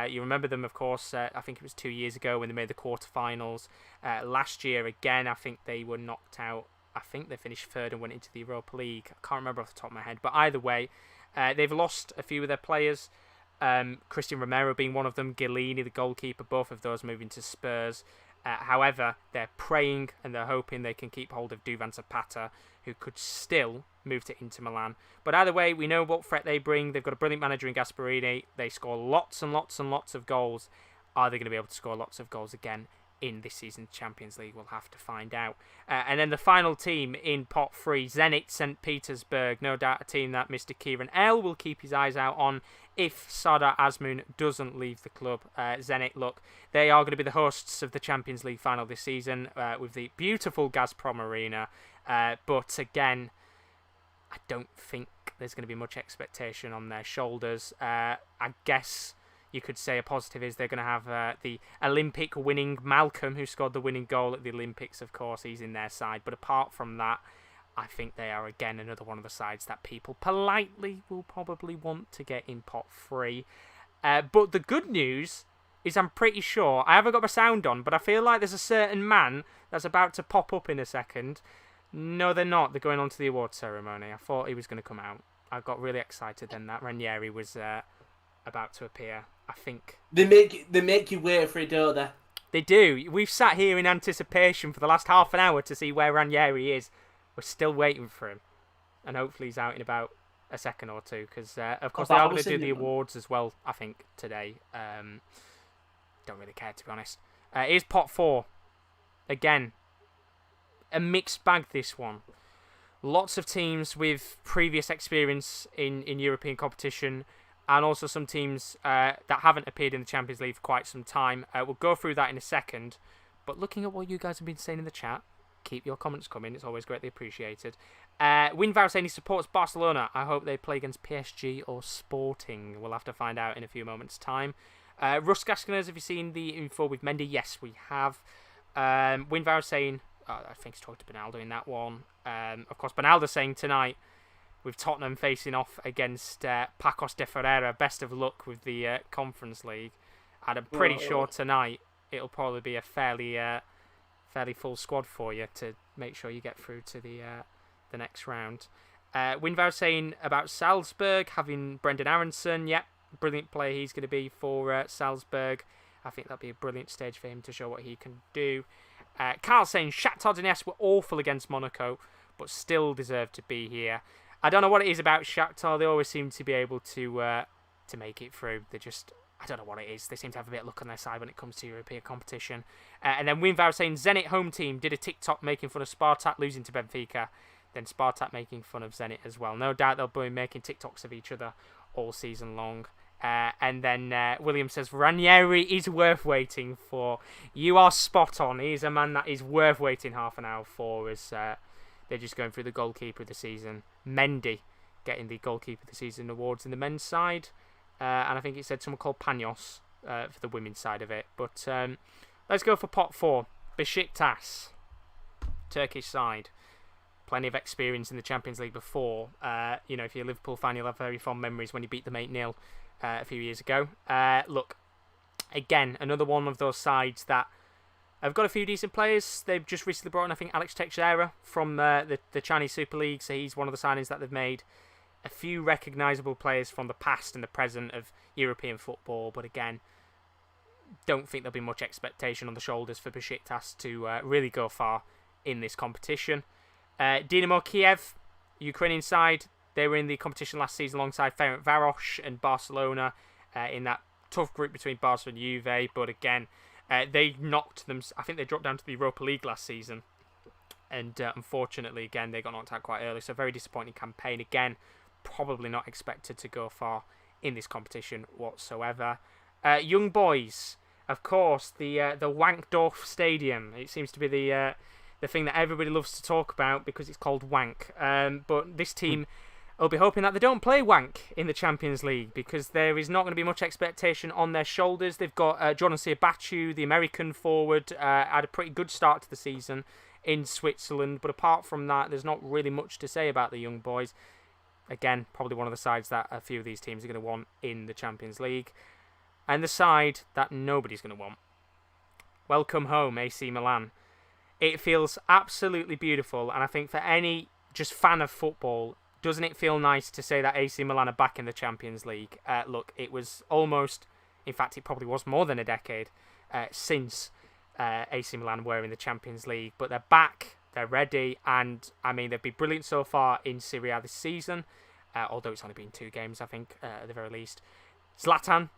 You remember them, of course, I think it was 2 years ago when they made the quarterfinals. Last year, again, I think they were knocked out. I think they finished third and went into the Europa League. I can't remember off the top of my head. But either way, they've lost a few of their players. Christian Romero being one of them. Gillini, the goalkeeper, both of those moving to Spurs. However, they're praying and they're hoping they can keep hold of Duvan Zapata, who could still move to Inter Milan. But either way, we know what threat they bring. They've got a brilliant manager in Gasperini. They score lots and lots and lots of goals. Are they going to be able to score lots of goals again in this season's Champions League? We'll have to find out. And then the final team in pot 3, Zenit St. Petersburg. No doubt a team that Mr. Kieran L will keep his eyes out on if Sardar Azmoun doesn't leave the club. Zenit, look, they are going to be the hosts of the Champions League final this season with the beautiful Gazprom Arena. But again, I don't think there's going to be much expectation on their shoulders. I guess you could say a positive is they're going to have the Olympic winning Malcolm, who scored the winning goal at the Olympics, of course. He's in their side. But apart from that, I think they are, again, another one of the sides that people politely will probably want to get in pot 3. But the good news is I'm pretty sure, I haven't got my sound on, but I feel like there's a certain man that's about to pop up in a second. No, they're not. They're going on to the award ceremony. I thought he was going to come out. I got really excited then that Ranieri was about to appear. I think they make you wait for it, don't they? They do. We've sat here in anticipation for the last half an hour to see where Ranieri is. We're still waiting for him, and hopefully he's out in about a second or two. Because of course they are going to do the awards as well. I think today. Don't really care, to be honest. Here's pot 4. Again, a mixed bag. This one. Lots of teams with previous experience in European competition, and also some teams that haven't appeared in the Champions League for quite some time. We'll go through that in a second. But looking at what you guys have been saying in the chat, keep your comments coming. It's always greatly appreciated. Winvow saying he supports Barcelona. I hope they play against PSG or Sporting. We'll have to find out in a few moments' time. Rusk asking us, have you seen the info with Mendy? Yes, we have. Winvow saying, I think he's talked to Benaldo in that one. Of course, Benaldo saying tonight, with Tottenham facing off against Pacos de Ferreira, best of luck with the Conference League. And I'm pretty sure tonight it'll probably be a fairly full squad for you to make sure you get through to the next round. Winvow saying about Salzburg having Brendan Aronson. Yep, brilliant player he's going to be for Salzburg. I think that'll be a brilliant stage for him to show what he can do. Carl saying Shakhtar Donetsk were awful against Monaco, but still deserve to be here. I don't know what it is about Shakhtar. They always seem to be able to make it through. They just, I don't know what it is. They seem to have a bit of luck on their side when it comes to European competition. And then Winvow saying Zenit home team did a TikTok making fun of Spartak losing to Benfica. Then Spartak making fun of Zenit as well. No doubt they'll be making TikToks of each other all season long. And then William says, Ranieri is worth waiting for. You are spot on. He's a man that is worth waiting half an hour for, as they're just going through the goalkeeper of the season. Mendy getting the goalkeeper of the season awards in the men's side. And I think it said someone called Panos for the women's side of it. But let's go for pot 4. Besiktas, Turkish side. Plenty of experience in the Champions League before. If you're a Liverpool fan, you'll have very fond memories when you beat them 8-0 a few years ago. Look, again, another one of those sides that have got a few decent players. They've just recently brought in, I think, Alex Teixeira from the Chinese Super League, so he's one of the signings that they've made. A few recognisable players from the past and the present of European football, but again, don't think there'll be much expectation on the shoulders for Besiktas to really go far in this competition. Dinamo Kiev, Ukrainian side, they were in the competition last season alongside Ferencváros and Barcelona in that tough group between Barca and Juve, but again, they knocked them. I think they dropped down to the Europa League last season, and unfortunately, again, they got knocked out quite early, so very disappointing campaign. Again, probably not expected to go far in this competition whatsoever. Young Boys, of course, the Wankdorf Stadium. It seems to be the thing that everybody loves to talk about because it's called Wank. But this team will be hoping that they don't play Wank in the Champions League because there is not going to be much expectation on their shoulders. They've got Jordan Sierbachu, the American forward, had a pretty good start to the season in Switzerland. But apart from that, there's not really much to say about the Young Boys. Again, probably one of the sides that a few of these teams are going to want in the Champions League. And the side that nobody's going to want. Welcome home, AC Milan. It feels absolutely beautiful, and I think for any just fan of football, doesn't it feel nice to say that AC Milan are back in the Champions League? Look, it was almost, in fact, it probably was more than a decade since AC Milan were in the Champions League, but they're back, they're ready, and I mean, they've been brilliant so far in Serie A this season, although it's only been 2 games, I think, at the very least. Zlatan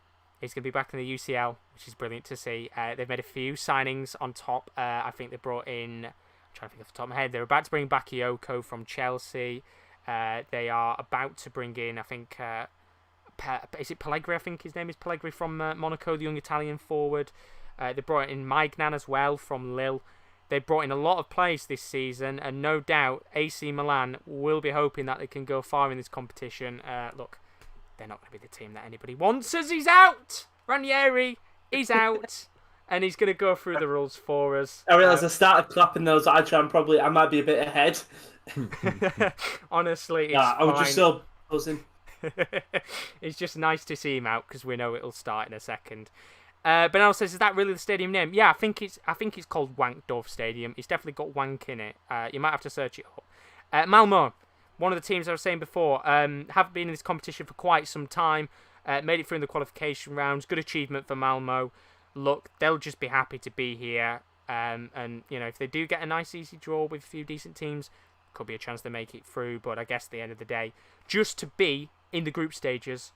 is going to be back in the UCL, which is brilliant to see. They've made a few signings on top. I think they brought in, I'm trying to think off the top of my head, they're about to bring back Bakayoko from Chelsea. They are about to bring in, I think, is it Pellegrini? I think his name is Pellegrini from Monaco, the young Italian forward. They brought in Maignan as well from Lille. They brought in a lot of players this season, and no doubt AC Milan will be hoping that they can go far in this competition. Look, they're not going to be the team that anybody wants, as he's out. Ranieri, he's out, and he's going to go through the rules for us. I realised I started clapping those. I might be a bit ahead. Honestly, it's I was fine. just so buzzing. It's just nice to see him out because we know it'll start in a second. Benel says, "Is that really the stadium name?" Yeah, I think it's called Wankdorf Stadium. It's definitely got wank in it. You might have to search it up. Malmo, one of the teams I was saying before, have been in this competition for quite some time. Made it through in the qualification rounds. Good achievement for Malmo. Look, they'll just be happy to be here. And if they do get a nice easy draw with a few decent teams, could be a chance to make it through. But I guess at the end of the day, just to be in the group stages,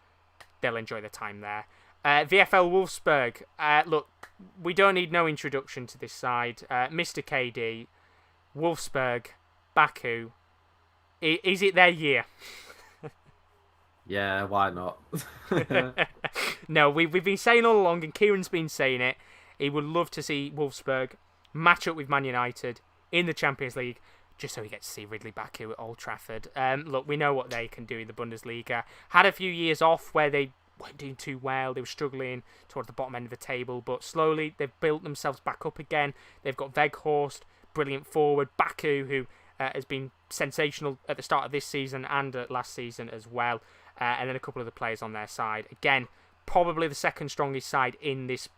they'll enjoy their time there. VfL Wolfsburg. Look, we don't need no introduction to this side. Mr. KD, Wolfsburg, Baku. Is it their year? Yeah, why not? No, we've been saying all along, and Kieran's been saying it. He would love to see Wolfsburg match up with Man United in the Champions League, just so he gets to see Ridley Baku at Old Trafford. Look, we know what they can do in the Bundesliga. Had a few years off where they weren't doing too well. They were struggling towards the bottom end of the table, but slowly they've built themselves back up again. They've got Weghorst, brilliant forward, Baku, who has been sensational at the start of this season and last season as well, and then a couple of the players on their side. Again, probably the second strongest side in this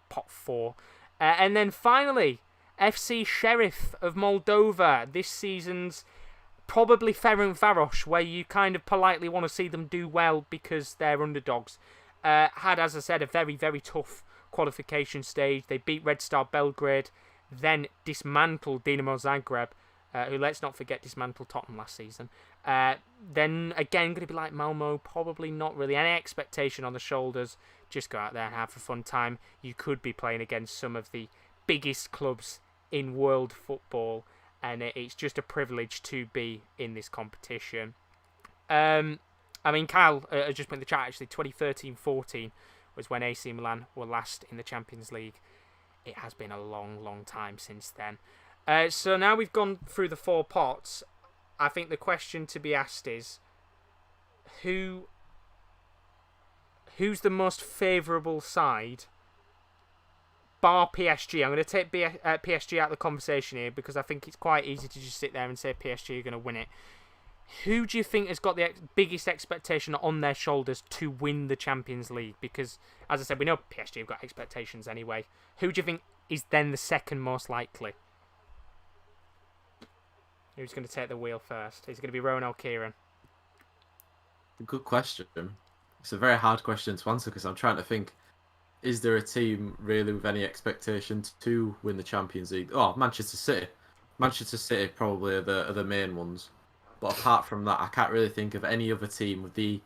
pot 4. And then finally, FC Sheriff of Moldova, this season's probably Ferencváros, where you kind of politely want to see them do well because they're underdogs. Had, as I said, a very, very tough qualification stage. They beat Red Star Belgrade, then dismantled Dinamo Zagreb, who, let's not forget, dismantled Tottenham last season. Then, again, going to be like Malmo, probably not really any expectation on the shoulders. Just go out there and have a fun time. You could be playing against some of the biggest clubs in world football, and it's just a privilege to be in this competition. I mean, Kyle just put in the chat, actually, 2013-14 was when AC Milan were last in the Champions League. It has been a long, long time since then. So now we've gone through the 4 pots. I think the question to be asked is, who's the most favourable side, bar PSG? I'm going to take PSG out of the conversation here because I think it's quite easy to just sit there and say PSG are going to win it. Who do you think has got the biggest expectation on their shoulders to win the Champions League? Because, as I said, we know PSG have got expectations anyway. Who do you think is then the second most likely? Who's going to take the wheel first? Is it going to be Rowan or Kieran? Good question. It's a very hard question to answer because I'm trying to think, is there a team really with any expectation to win the Champions League? Oh, Manchester City. Manchester City probably are the main ones. But apart from that, I can't really think of any other team with the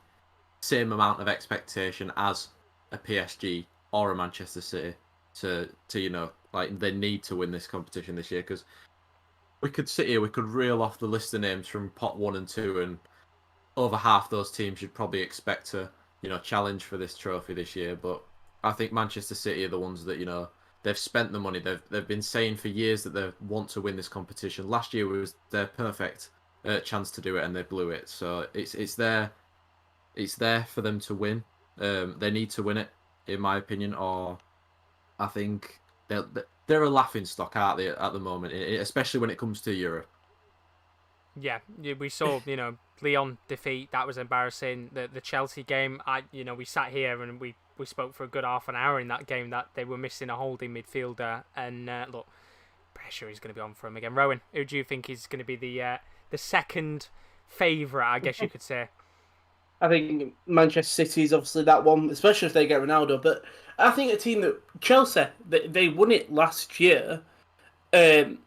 same amount of expectation as a PSG or a Manchester City to they need to win this competition this year, because we could reel off the list of names from pot 1 and 2, and over half those teams you'd probably expect to, challenge for this trophy this year. But I think Manchester City are the ones that, they've spent the money. They've been saying for years that they want to win this competition. Last year was their perfect chance to do it, and they blew it. So it's there for them to win. They need to win it, in my opinion, or I think they're a laughing stock, aren't they, at the moment, especially when it comes to Europe. Yeah, we saw, Lyon defeat. That was embarrassing. The Chelsea game, we sat here and we spoke for a good half an hour in that game that they were missing a holding midfielder. And look, pressure is going to be on for him again. Rowan, who do you think is going to be the second favourite, I guess you could say? I think Manchester City is obviously that one, especially if they get Ronaldo. But I think a team that Chelsea, they won it last year, and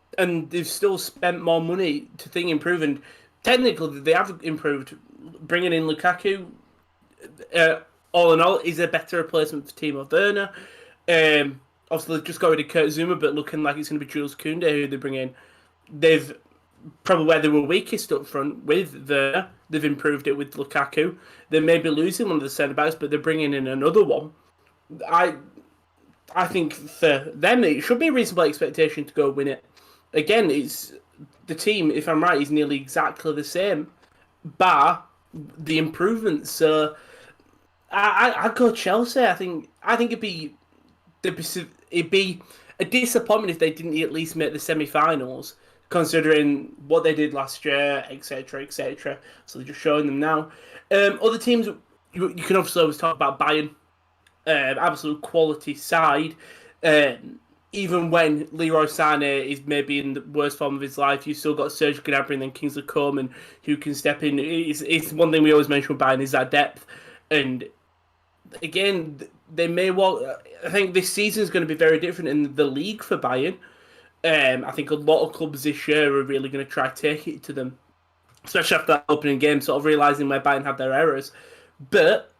they've still spent more money to improve. And technically, they have improved. Bringing in Lukaku, all in all, is a better replacement for Timo Werner. Obviously, they've just got rid of Kurt Zouma, but looking like it's going to be Jules Koundé who they bring in. They've probably where they were weakest up front with Werner. They've improved it with Lukaku. They may be losing one of the centre-backs, but they're bringing in another one. I think for them, it should be a reasonable expectation to go win it. Again, it's the team, if I'm right, is nearly exactly the same, bar the improvements. So I'd go Chelsea. I think it'd be a disappointment if they didn't at least make the semi-finals, considering what they did last year, etc., etc. So they're just showing them now. Other teams, you can obviously always talk about Bayern, absolute quality side. Even when Leroy Sané is maybe in the worst form of his life, you've still got Serge Gnabry and then Kingsley Coman who can step in. It's one thing we always mention with Bayern is that depth. And again, they may well. I think this season is going to be very different in the league for Bayern. I think a lot of clubs this year are really going to try to take it to them, especially after that opening game, sort of realising where Bayern have their errors. But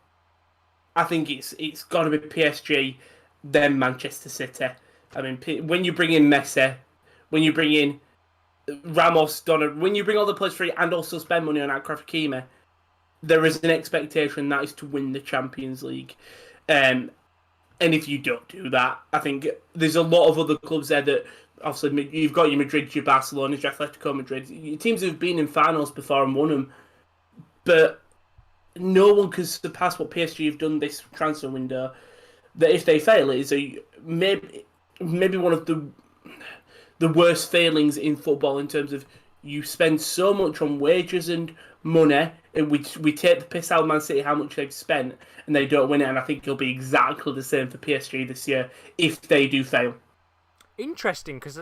I think it's got to be PSG, then Manchester City. I mean, when you bring in Messi, when you bring in Ramos, when you bring all the players free and also spend money on Achraf Hakimi, there is an expectation that is to win the Champions League. And if you don't do that, I think there's a lot of other clubs there that, obviously, you've got your Madrid, your Barcelona, your Atletico Madrid, your teams who've been in finals before and won them. But no one can surpass what PSG have done this transfer window. That if they fail, it is maybe one of the worst failings in football in terms of you spend so much on wages and money, and we take the piss out of Man City how much they've spent, and they don't win it. And I think it'll be exactly the same for PSG this year if they do fail. Interesting, because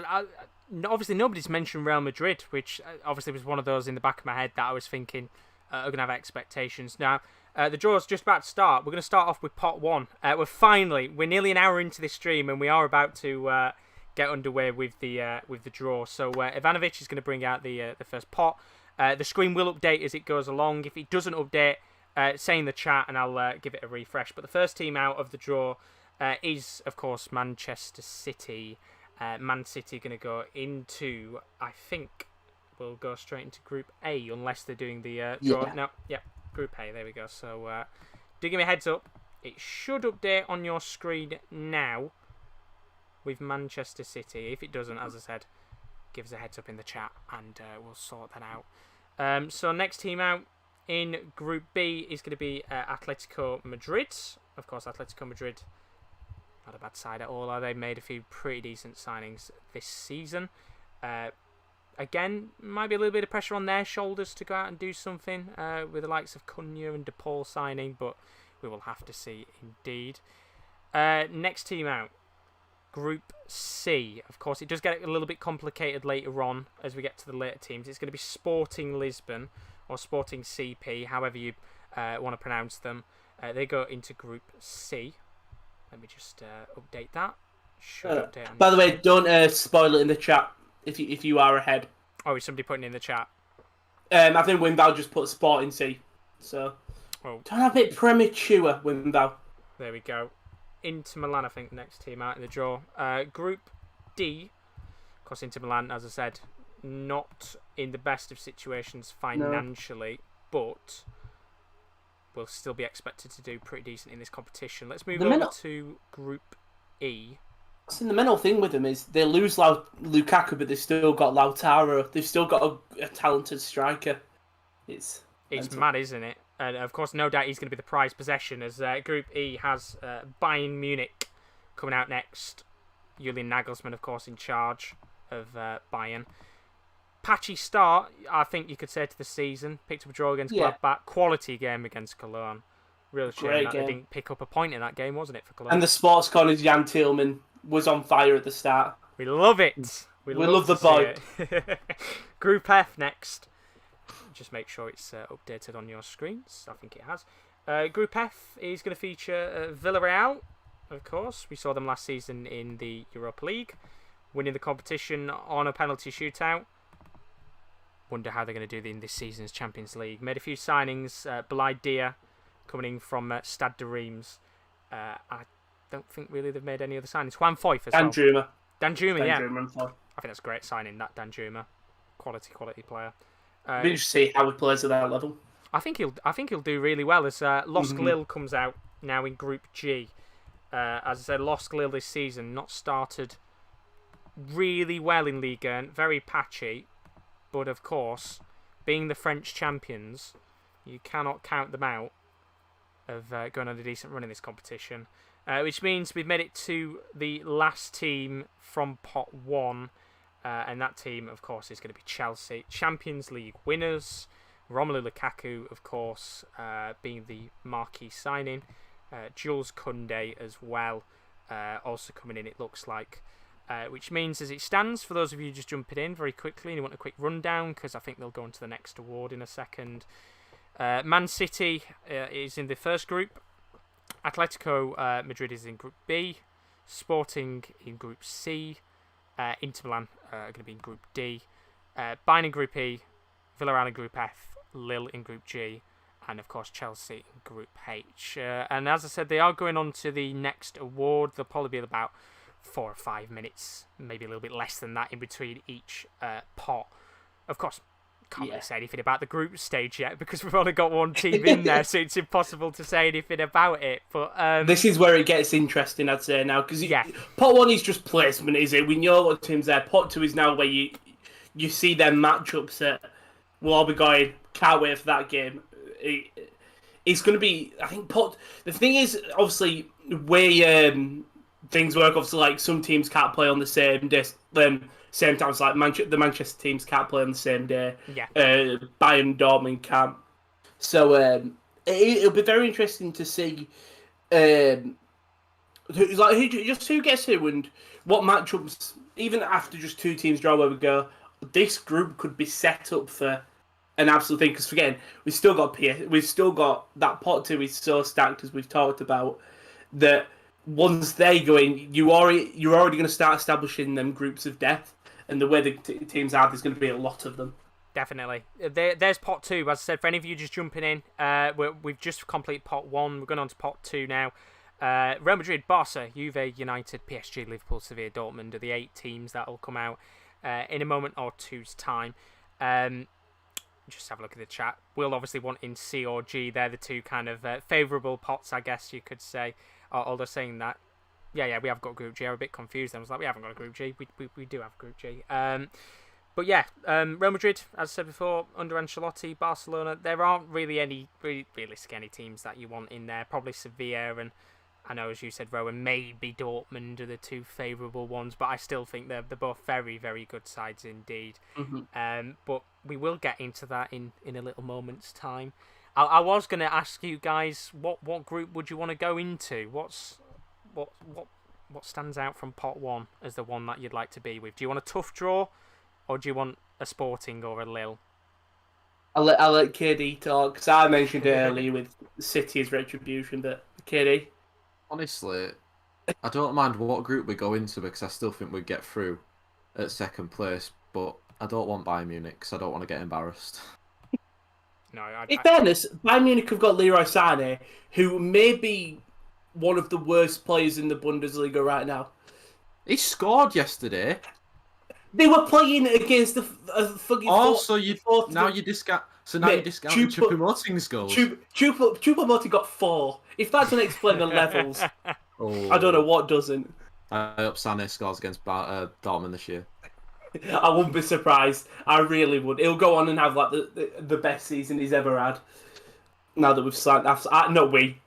obviously nobody's mentioned Real Madrid, which obviously was one of those in the back of my head that I was thinking are going to have expectations. Now, the draw's just about to start. We're going to start off with pot one. We're nearly an hour into this stream, and we are about to get underway with the draw. So Ivanovic is going to bring out the first pot. The screen will update as it goes along. If it doesn't update, say in the chat, and I'll give it a refresh. But the first team out of the draw is, of course, Manchester City. Man City going to go into, I think, we'll go straight into Group A, unless they're doing the draw. Yeah. No, yeah, Group A, there we go. So do give me a heads up. It should update on your screen now with Manchester City. If it doesn't, as I said, give us a heads up in the chat and we'll sort that out. So next team out in Group B is going to be Atletico Madrid. Of course, Atletico Madrid, not a bad side at all, are they? Made a few pretty decent signings this season. Again, might be a little bit of pressure on their shoulders to go out and do something with the likes of Cunha and De Paul signing, but we will have to see indeed. Next team out, Group C. Of course, it does get a little bit complicated later on as we get to the later teams. It's going to be Sporting Lisbon or Sporting CP, however you want to pronounce them. They go into Group C. Let me just update that. Update by the way, don't spoil it in the chat if you are ahead. Oh, is somebody putting in the chat? I think Wimval just put Sporting C. So, don't have it premature, Wimval. There we go. Inter Milan, I think, next team out in the draw. Group D, of course, Inter Milan, as I said, not in the best of situations financially, but will still be expected to do pretty decent in this competition. Let's move on to Group E. The mental thing with them is they lose Lukaku, but they've still got Lautaro. They've still got a talented striker. It's mad, isn't it? And of course, no doubt he's going to be the prized possession, as Group E has Bayern Munich coming out next. Julian Nagelsmann, of course, in charge of Bayern. Patchy start, I think you could say, to the season. Picked up a draw against Gladbach. Quality game against Cologne. Real shame that they didn't pick up a point in that game, wasn't it, for Cologne? And the sports corner's Jan Tillman was on fire at the start. We love it. We love the boy. Group F next. Just make sure it's updated on your screens. I think it has. Group F is going to feature Villarreal, of course. We saw them last season in the Europa League, winning the competition on a penalty shootout. Wonder how they're going to do in this season's Champions League. Made a few signings. Belay Dia coming in from Stade de Reims. I don't think really they've made any other signings. Juan Foyth as well. Danjuma, yeah. I think that's a great signing, that Danjuma. Quality player. Be interesting to see how he plays at that level. I think he'll do really well as Losk Lille comes out now in Group G. As I said, Losk Lille this season not started really well in Ligue 1, very patchy, but of course, being the French champions, you cannot count them out of going on a decent run in this competition. Which means we've made it to the last team from pot 1, And that team, of course, is going to be Chelsea. Champions League winners. Romelu Lukaku, of course, being the marquee signing. Jules Koundé as well, also coming in, it looks like. Which means, as it stands, for those of you just jumping in very quickly and you want a quick rundown, because I think they'll go on to the next award in a second. Man City is in the first group. Atletico Madrid is in Group B. Sporting in Group C. Inter Milan are going to be in Group D. Bayern in Group E. Villarreal in Group F. Lille in Group G. And, of course, Chelsea in Group H. And as I said, they are going on to the next award. They'll probably be about 4 or 5 minutes, maybe a little bit less than that in between each pot. Of course, can't really say anything about the group stage yet because we've only got one team in there, so it's impossible to say anything about it. But this is where it gets interesting, I'd say, now, because pot 1 is just placement, is it? We know what teams there. Pot 2 is now where you see their matchups that we'll all be going, can't wait for that game. It's going to be, I think, the thing is, obviously, where things work, obviously, like some teams can't play on the same day, same time, like the Manchester teams can't play on the same day. Yeah. Bayern, Dortmund can't. So it'll be very interesting to see who gets who and what matchups. Even after just 2 teams draw where we go, this group could be set up for an absolute thing. Because again, we've still got that pot 2 is so stacked, as we've talked about, that once they go in, you're already going to start establishing them groups of death. And the way the teams are, there's going to be a lot of them. Definitely. There's pot 2. As I said, for any of you just jumping in, we've just completed pot 1. We're going on to pot 2 now. Real Madrid, Barca, Juve, United, PSG, Liverpool, Sevilla, Dortmund are the 8 teams that will come out in a moment or two's time. Just have a look at the chat. We'll obviously want in C or G. They're the 2 kind of favourable pots, I guess you could say. Although saying that, yeah, we have got Group G. I was a bit confused. I was like, we haven't got a Group G. We do have Group G. But yeah, Real Madrid, as I said before, under Ancelotti, Barcelona, there aren't really realistic any teams that you want in there. Probably Sevilla and, I know, as you said, Rowan, maybe Dortmund are the 2 favourable ones, but I still think they're both very, very good sides indeed. Mm-hmm. But we will get into that in a little moment's time. I was going to ask you guys, what group would you want to go into? What stands out from pot 1 as the one that you'd like to be with? Do you want a tough draw, or do you want a Sporting or a Lille? I'll let KD talk, because I mentioned earlier with City's retribution, but KD? Honestly, I don't mind what group we go into because I still think we'd get through at second place, but I don't want Bayern Munich because I don't want to get embarrassed. No, in fairness, Bayern Munich have got Leroy Sané, who may be one of the worst players in the Bundesliga right now. He scored yesterday. They were playing against the fucking. You discount Choupo-Moting's goals. Choupo-Moting got 4. If that doesn't explain the levels, I don't know what doesn't. I hope Sané scores against Dortmund this year. I wouldn't be surprised. I really would. He'll go on and have like the best season he's ever had. Now that we've slandered,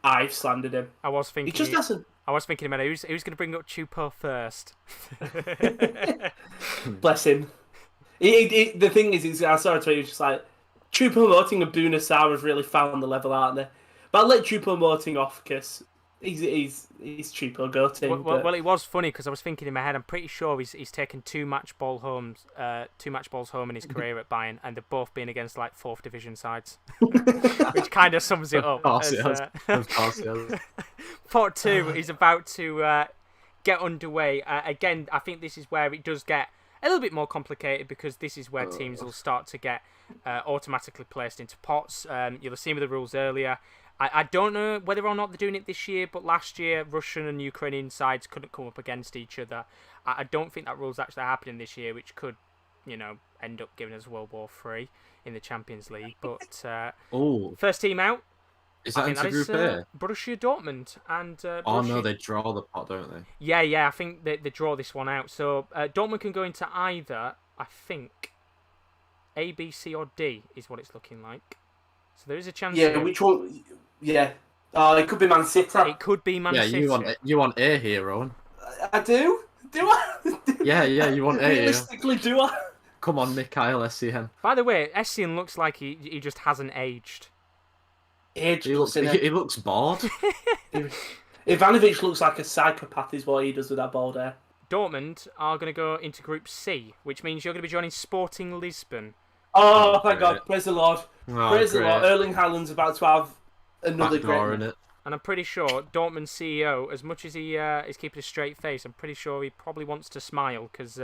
I've slandered him. I was thinking. He just doesn't. I was thinking about who's going to bring up Choupo first. Bless him. The thing is, I saw a tweet. He was just like, Choupo-Moting and Bouna Sarr have really found the level, aren't they? But I'll let Choupo-Moting off because he's Choupo go-to. Well, it was funny because I was thinking in my head, I'm pretty sure he's taken 2 match balls home in his career at Bayern, and they've both been against like 4th division sides, which kind of sums it up. Of course, yes. Part 2 is about to get underway. Again, I think this is where it does get a little bit more complicated because this is where teams will start to get automatically placed into pots. You'll have seen with the rules earlier. I don't know whether or not they're doing it this year, but last year Russian and Ukrainian sides couldn't come up against each other. I don't think that rule's actually happening this year, which could, end up giving us World War III in the Champions League. But first team out. Is that into Group A? Borussia Dortmund and Borussia... Oh no, they draw the pot, don't they? Yeah, I think they draw this one out. So Dortmund can go into either, I think, A, B, C or D is what it's looking like. So there is a chance. Yeah, which one? Yeah. It could be Man City. It could be Man City. Yeah, you want A here, Rowan. I do. Do I? Yeah, you want A. Yeah. Realistically, do I? Come on, Mikhail Essien. By the way, Essien looks like he just hasn't aged. He looks bored. Ivanovic looks like a psychopath, is what he does with that ball there. Dortmund are going to go into Group C, which means you're going to be joining Sporting Lisbon. Oh, thank great. God. Praise the Lord. Oh, Praise the great. Lord. Erling Haaland's about to have another Backdoor great in it. And I'm pretty sure Dortmund's CEO, as much as he is keeping a straight face, I'm pretty sure he probably wants to smile because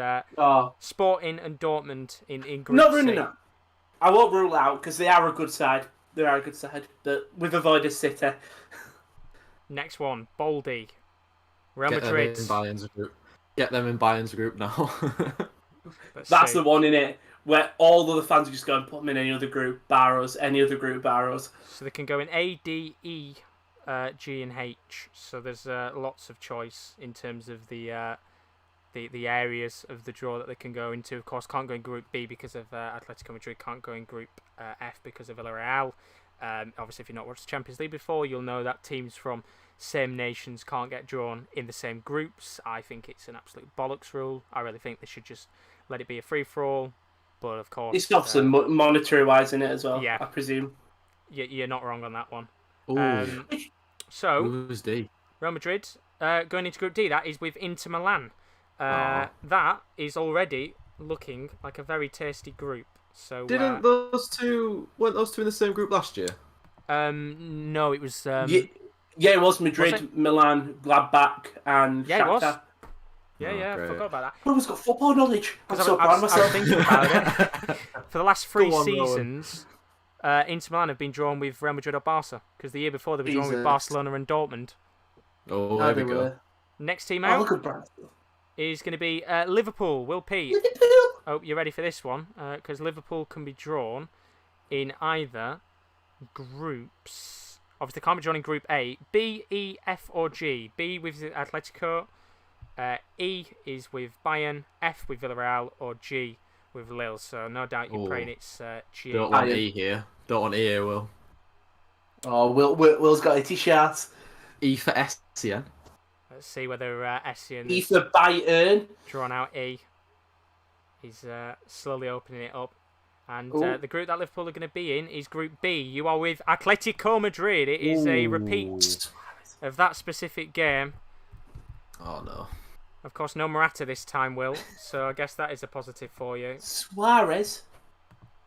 Sporting and Dortmund in Group Not C. ruining that. I won't rule out because they are a good side. They are a good side, but we've avoided City. Next one, Baldy. Real Get Madrid. Get them in Bayern's group now. That's the one in it where all the other fans are just going, put them in any other group, bar us, any other group, bar us. So they can go in A, D, E, G, and H. So there's lots of choice in terms of the areas of the draw that they can go into. Of course, can't go in Group B because of Atletico Madrid. Can't go in Group F because of Villarreal. Obviously, if you've not watched the Champions League before, you'll know that teams from same nations can't get drawn in the same groups. I think it's an absolute bollocks rule. I really think they should just let it be a free-for-all. But of course, It's got some monetary-wise in it as well, yeah. I presume. You're not wrong on that one. Ooh. So, Who's D? Real Madrid going into Group D. That is with Inter Milan. That is already looking like a very tasty group. So weren't those two in the same group last year? No, it was. Yeah, it was Madrid, Was it? Milan, Gladbach, and Yeah, it was. Shakhtar. Yeah, I great. forgot about that. Everyone's got football knowledge. I'm 'Cause so proud of I was myself. thinking about it. For the last 3 Go on, Rowan. seasons, Inter Milan have been drawn with Real Madrid or Barca. Because the year before they were drawn with Jesus. Barcelona and Dortmund. Oh, No, there they we go. were. Next team Oh, out look at Brazil. is going to be Liverpool. Will Pete. Liverpool. Hope you're ready for this one. Because Liverpool can be drawn in either groups. Obviously, can't be drawn in Group A. B, E, F, or G. B with Atletico. E is with Bayern. F with Villarreal. Or G with Lille. So no doubt you're praying it's G. Don't want E here. Don't want E here, Will. Oh, Will's got a t-shirt. E for Essien. Let's see whether Essien E has for Bayern. drawn out E. He's slowly opening it up. And Ooh. the group that Liverpool are going to be in is Group B. You are with Atletico Madrid. It is a repeat of that specific game. Oh no. Of course, no Morata this time, Will. So I guess that is a positive for you. Suarez.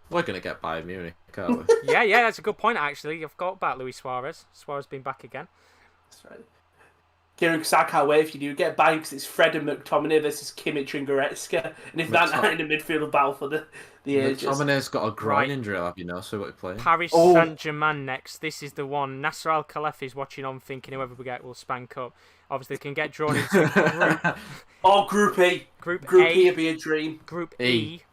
We're gonna get Bayern Munich, can't we? Yeah, that's a good point, actually. I've got back Luis Suarez. Suarez been back again. That's right. Kieran, because I can't wait if you do get Bayern because it's Fred and McTominay versus Kimmich and Goretzka. And if that night in the midfield battle for the ages. McTominay's got a groin Right. injury, I'll have you know, so what you playing? Paris Oh. Saint-Germain next. This is the one. Nasser Al-Khelaifi is watching on thinking whoever we get will spank up. Obviously, they can get drawn into Group Oh, Group E. Group Group A, E would be a dream. Group E. E,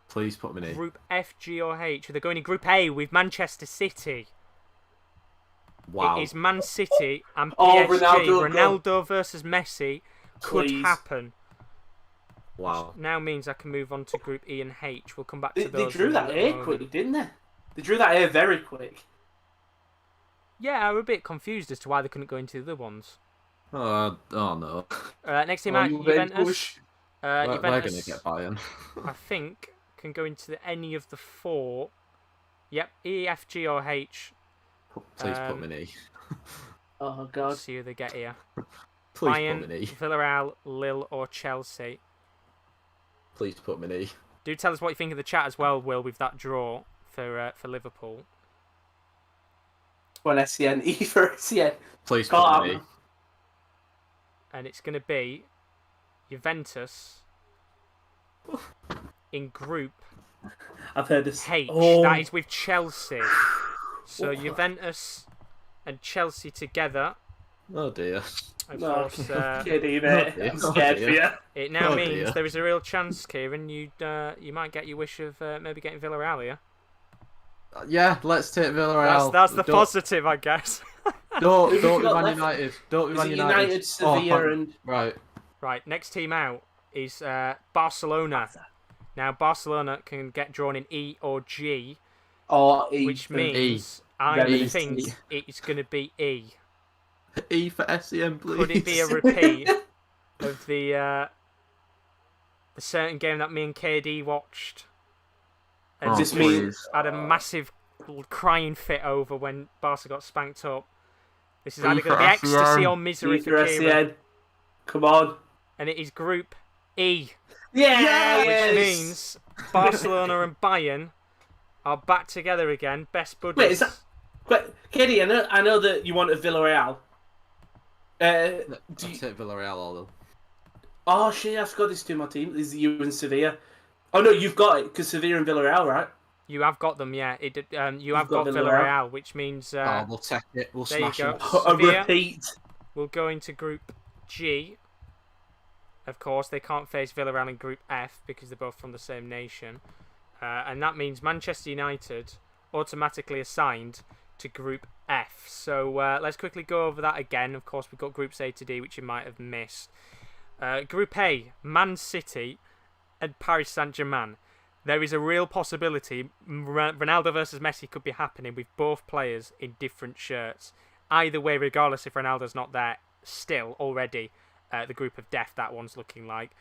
Please put me in. Group F, G, or H. They're going in Group A with Manchester City. Wow. It is Man City and Oh, PSG. Ronaldo, Ronaldo versus Messi could Please. happen. Wow. Now means I can move on to Group E and H. We'll come back to They those. drew in a that little A moment. quick, didn't they? They drew that A very quick. Yeah, I'm a bit confused as to why they couldn't go into the other ones. Oh no. Next team out, Juventus. We're gonna Juventus, get Bayern. I think, can go into any of the 4. Yep, E, F, G, or H. Please put me in E. Oh, God. Let's see who they get here. Please Bayern, put me in E. Villarreal, Lille, or Chelsea. Please put me in E. Do tell us what you think of the chat as well, Will, with that draw for Liverpool. One SCN. E for SCN. Please Can't put have me in E. them. And it's going to be Juventus in Group I've heard this. H. Oh. That is with Chelsea. So Juventus and Chelsea together. Oh dear. Of No, course, kidding, mate. dear. I'm scared Oh, for you. dear. it now Oh, means dear. there is a real chance, Kieran. You might get your wish of maybe getting Villarreal here. Yeah, let's take Villarreal. That's the Don't- positive, I guess. Don't Who be have you got Man left? United. Don't be Is Man it United. United, Sevilla, and... Right. Right, next team out is Barcelona. Now, Barcelona can get drawn in E or G, Or E. which for- means I Reminiscent. think it's going to be E. E for SEM, please. Could it be a repeat of the the certain game that me and KD watched. And Oh, This please. means had a massive crying fit over when Barca got spanked up. This is either going to be ecstasy or misery for Kieran. Sen. Come on. And it is Group E, Yeah, which means Barcelona and Bayern are back together again. Best buddies. Wait, is that... Wait, Katie, I know that you want a Villarreal. I'll take Villarreal although. Oh, shit, I forgot this to my team. This is you and Sevilla. Oh, no, you've got it, because Sevilla and Villarreal, right? You have got them, yeah. You have got got Villarreal. Villarreal, which means We'll take it. We'll there you smash go. it. A Sevilla repeat. will go into Group G. Of course, they can't face Villarreal in Group F because they're both from the same nation. And that means Manchester United automatically assigned to Group F. So let's quickly go over that again. Of course, we've got Groups A to D, which you might have missed. Group A, Man City and Paris Saint-Germain. There is a real possibility Ronaldo versus Messi could be happening with both players in different shirts. Either way, regardless if Ronaldo's not there still already, the group of death that one's looking like.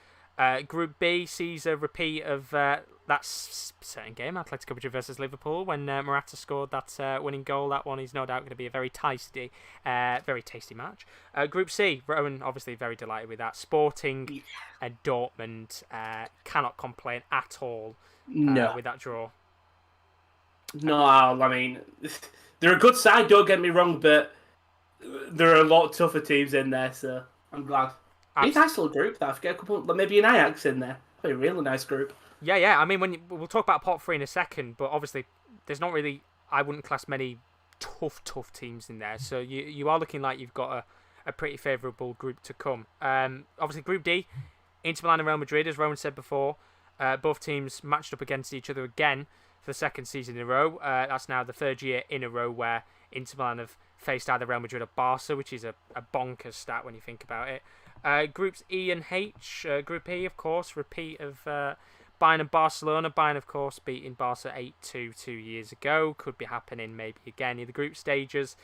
Group B sees a repeat of that certain game, Atletico Madrid versus Liverpool, when Morata scored that winning goal. That one is no doubt going to be a very tasty match. Group C, Rowan obviously very delighted with that. Sporting and Dortmund cannot complain at all No. with that draw. No, I mean, they're a good side, don't get me wrong, but there are a lot tougher teams in there, so I'm glad. It's a nice little group, that. Get a couple, maybe an Ajax in there. Be a really nice group. Yeah. I mean, we'll talk about pot 3 in a second, but obviously there's not really, I wouldn't class many tough teams in there. So you are looking like you've got a pretty favourable group to come. Obviously, Group D, Inter Milan and Real Madrid, as Rowan said before. Both teams matched up against each other again for the second season in a row. That's now the third year in a row where Inter Milan have faced either Real Madrid or Barca, which is a bonkers stat when you think about it. Groups E and H. Group E, of course, repeat of Bayern and Barcelona. Bayern, of course, beating Barca 8-2 2 years ago. Could be happening maybe again in the group stages.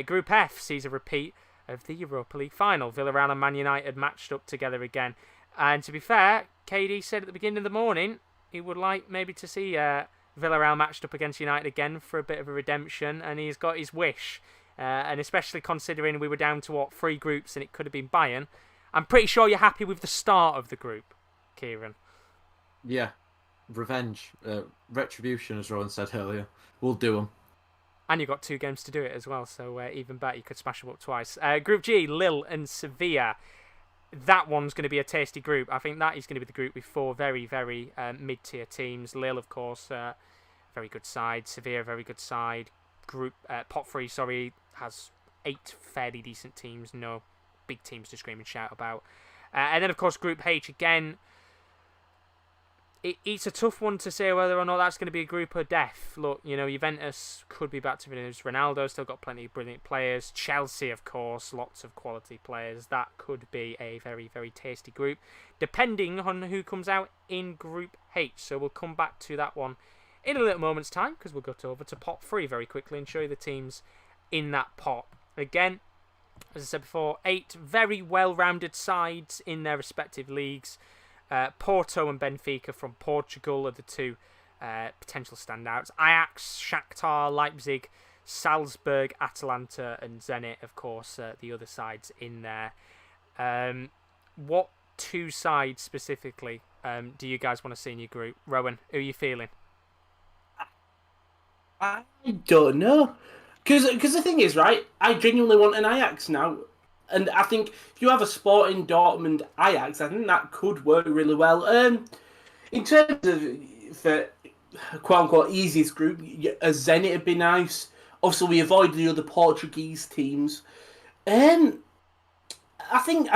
Group F sees a repeat of the Europa League final. Villarreal and Man United matched up together again. And to be fair, KD said at the beginning of the morning he would like maybe to see Villarreal matched up against United again for a bit of a redemption, and he's got his wish. And especially considering we were down to 3 groups and it could have been Bayern. I'm pretty sure you're happy with the start of the group, Kieran. Yeah. Revenge. Retribution, as Rowan said earlier. We'll do them. And you've got 2 games to do it as well, so even better, you could smash them up twice. Group G, Lille and Sevilla. That one's going to be a tasty group. I think that is going to be the group with 4 very, very mid-tier teams. Lille, of course, very good side. Sevilla, very good side. Pot 3, has 8 fairly decent teams. No big teams to scream and shout about. And then, of course, Group H, again, it's a tough one to say whether or not that's going to be a group of death. Look, Juventus could be back to finish. Ronaldo still got plenty of brilliant players. Chelsea, of course, lots of quality players. That could be a very, very tasty group, depending on who comes out in Group H. So we'll come back to that one in a little moment's time, because we'll go over to pot 3 very quickly and show you the teams in that pot. Again, as I said before, 8 very well-rounded sides in their respective leagues. Porto and Benfica from Portugal are the 2 potential standouts. Ajax, Shakhtar, Leipzig, Salzburg, Atalanta and Zenit, of course, the other sides in there. What 2 sides specifically do you guys want to see in your group? Rowan, who are you feeling? I don't know. Because the thing is, right, I genuinely want an Ajax now. And I think if you have a Sporting Dortmund Ajax, I think that could work really well. In terms of the quote-unquote easiest group, a Zenit would be nice. Obviously, we avoid the other Portuguese teams. I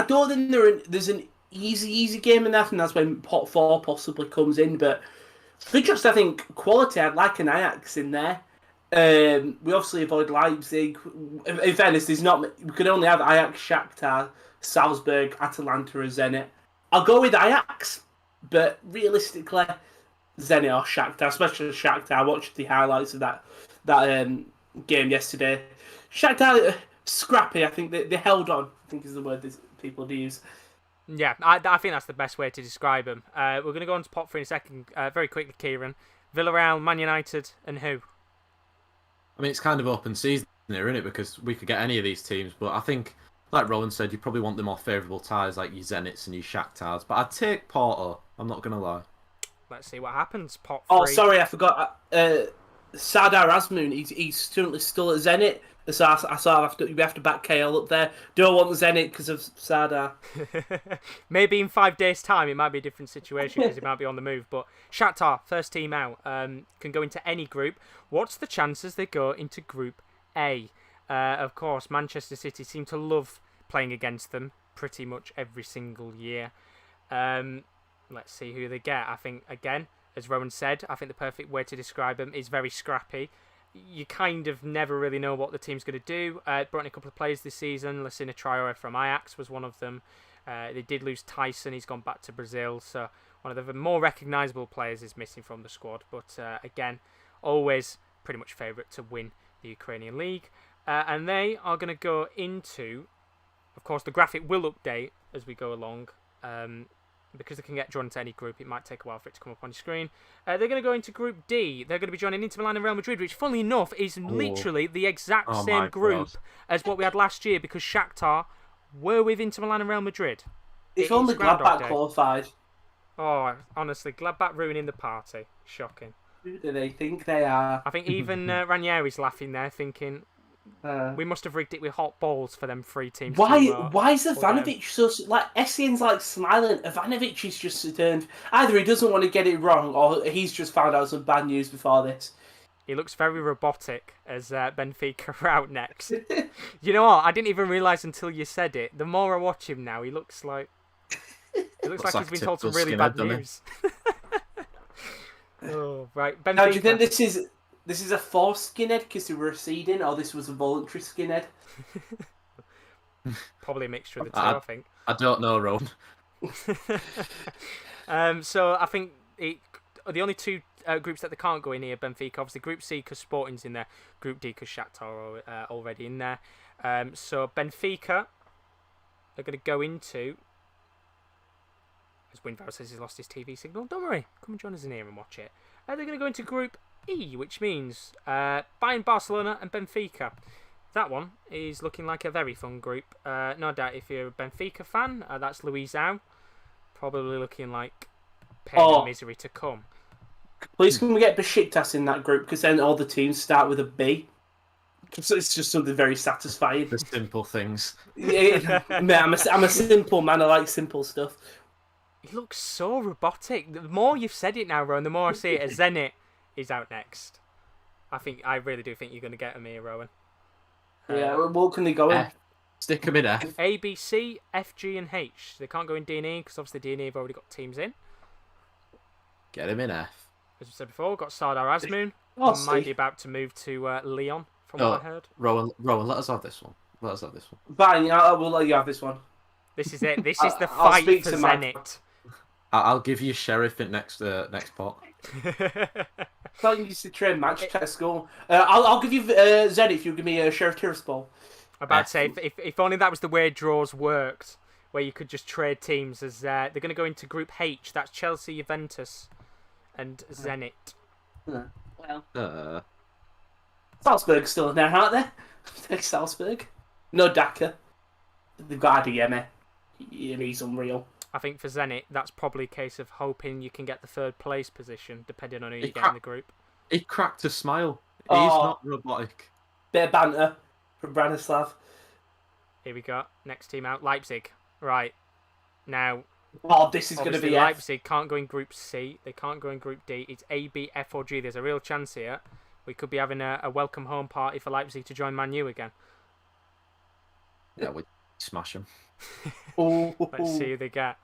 don't think there's an easy game in that, and that's when pot 4 possibly comes in. But for just, I think, quality, I'd like an Ajax in there. We obviously avoid Leipzig. In fairness, we could only have Ajax, Shakhtar, Salzburg, Atalanta, or Zenit. I'll go with Ajax, but realistically, Zenit or Shakhtar, especially Shakhtar. I watched the highlights of that game yesterday. Shakhtar, scrappy. I think they held on. I think is the word that people use. Yeah, I think that's the best way to describe them. We're going to go on to pot 3 in a second. Very quickly, Kieran. Villarreal, Man United, and who? I mean, it's kind of open season here, isn't it? Because we could get any of these teams, but I think, like Rowan said, you probably want the more favourable ties, like your Zenits and your Shakhtars. But I'd take Porto. I'm not going to lie. Let's see what happens. Pot 3. Oh, sorry, I forgot. Sardar Azmoun, he's still at Zenit. So we have to back KL up there. Don't want Zenit because of Sardar. Maybe in 5 days' time it might be a different situation because he might be on the move. But Shakhtar, first team out, can go into any group. What's the chances they go into Group A? Of course, Manchester City seem to love playing against them pretty much every single year. Let's see who they get. I think, again, as Rowan said, I think the perfect way to describe them is very scrappy. You kind of never really know what the team's going to do. Brought in a couple of players this season. Lassina Traore from Ajax was one of them. They did lose Tyson. He's gone back to Brazil. So one of the more recognisable players is missing from the squad. But again, always pretty much favourite to win the Ukrainian League. And they are going to go into, of course, the graphic will update as we go along. Because they can get drawn into any group, it might take a while for it to come up on your screen. They're going to go into Group D. They're going to be joining Inter Milan and Real Madrid, which, funnily enough, is literally the exact same group as what we had last year, because Shakhtar were with Inter Milan and Real Madrid. If only Gladbach qualified. Oh, honestly, Gladbach ruining the party. Shocking. Who do they think they are? I think even Ranieri's laughing there, thinking, we must have rigged it with hot balls for them 3 teams. Why is Ivanovic so like Essien's like smiling? Ivanovic is just turned. Either he doesn't want to get it wrong, or he's just found out some bad news before this. He looks very robotic as Benfica are out next. You know what? I didn't even realise until you said it. The more I watch him now, he looks like he's been told some really bad news. Oh, right. Benfica. Now, do you think this is a forced skinhead because they were receding, or this was a voluntary skinhead? Probably a mixture of the two, I think. I don't know, Rowan. So I think the only 2 groups that they can't go in here, Benfica, obviously Group C because Sporting's in there, Group D because Shakhtar are already in there. So Benfica are going to go into, as Winvow says he's lost his TV signal, don't worry, come and join us in here and watch it. They're going to go into Group E, which means Bayern, Barcelona and Benfica. That one is looking like a very fun group. No doubt if you're a Benfica fan, that's Luizão. Probably looking like pain and misery to come. Please can we get Besiktas in that group, because then all the teams start with a B. So it's just something very satisfying. The simple things. Yeah, man, I'm a simple man. I like simple stuff. He looks so robotic. The more you've said it now, Rowan, the more I see it. Zenit is out next. I really do think you're going to get him here, Rowan. Yeah, what can they go in? Stick them in F. A, B, C, F, G, and H. They can't go in D and E because obviously D and E have already got teams in. Get him in F. As we said before, we've got Sardar Azmoun. Might be about to move to Lyon, from what I heard. Rowan, let us have this one. Fine, I will let you have this one. This is it. This is the fight for Zenit. I'll give you Sheriff in next pot. Thought you used to train match test school. I'll give you Zenit if you give me a Sheriff Tiraspol. I'm about to say, if only that was the way draws worked, where you could just trade teams. As they're going to go into Group H. That's Chelsea, Juventus, and Zenit. Well, Salzburg's still in there, aren't they? Take Salzburg. No Daka. They've got Adeyemi. He's unreal. I think for Zenit, that's probably a case of hoping you can get the 3rd place position, depending on who you get in the group. He cracked a smile. He's not robotic. Bit of banter from Branislav. Here we go. Next team out, Leipzig. Right. Now, this is going to be Leipzig can't go in Group C. They can't go in Group D. It's A, B, F, or G. There's a real chance here. We could be having a welcome home party for Leipzig to join Man U again. Yeah, we smash them. Let's see who they get.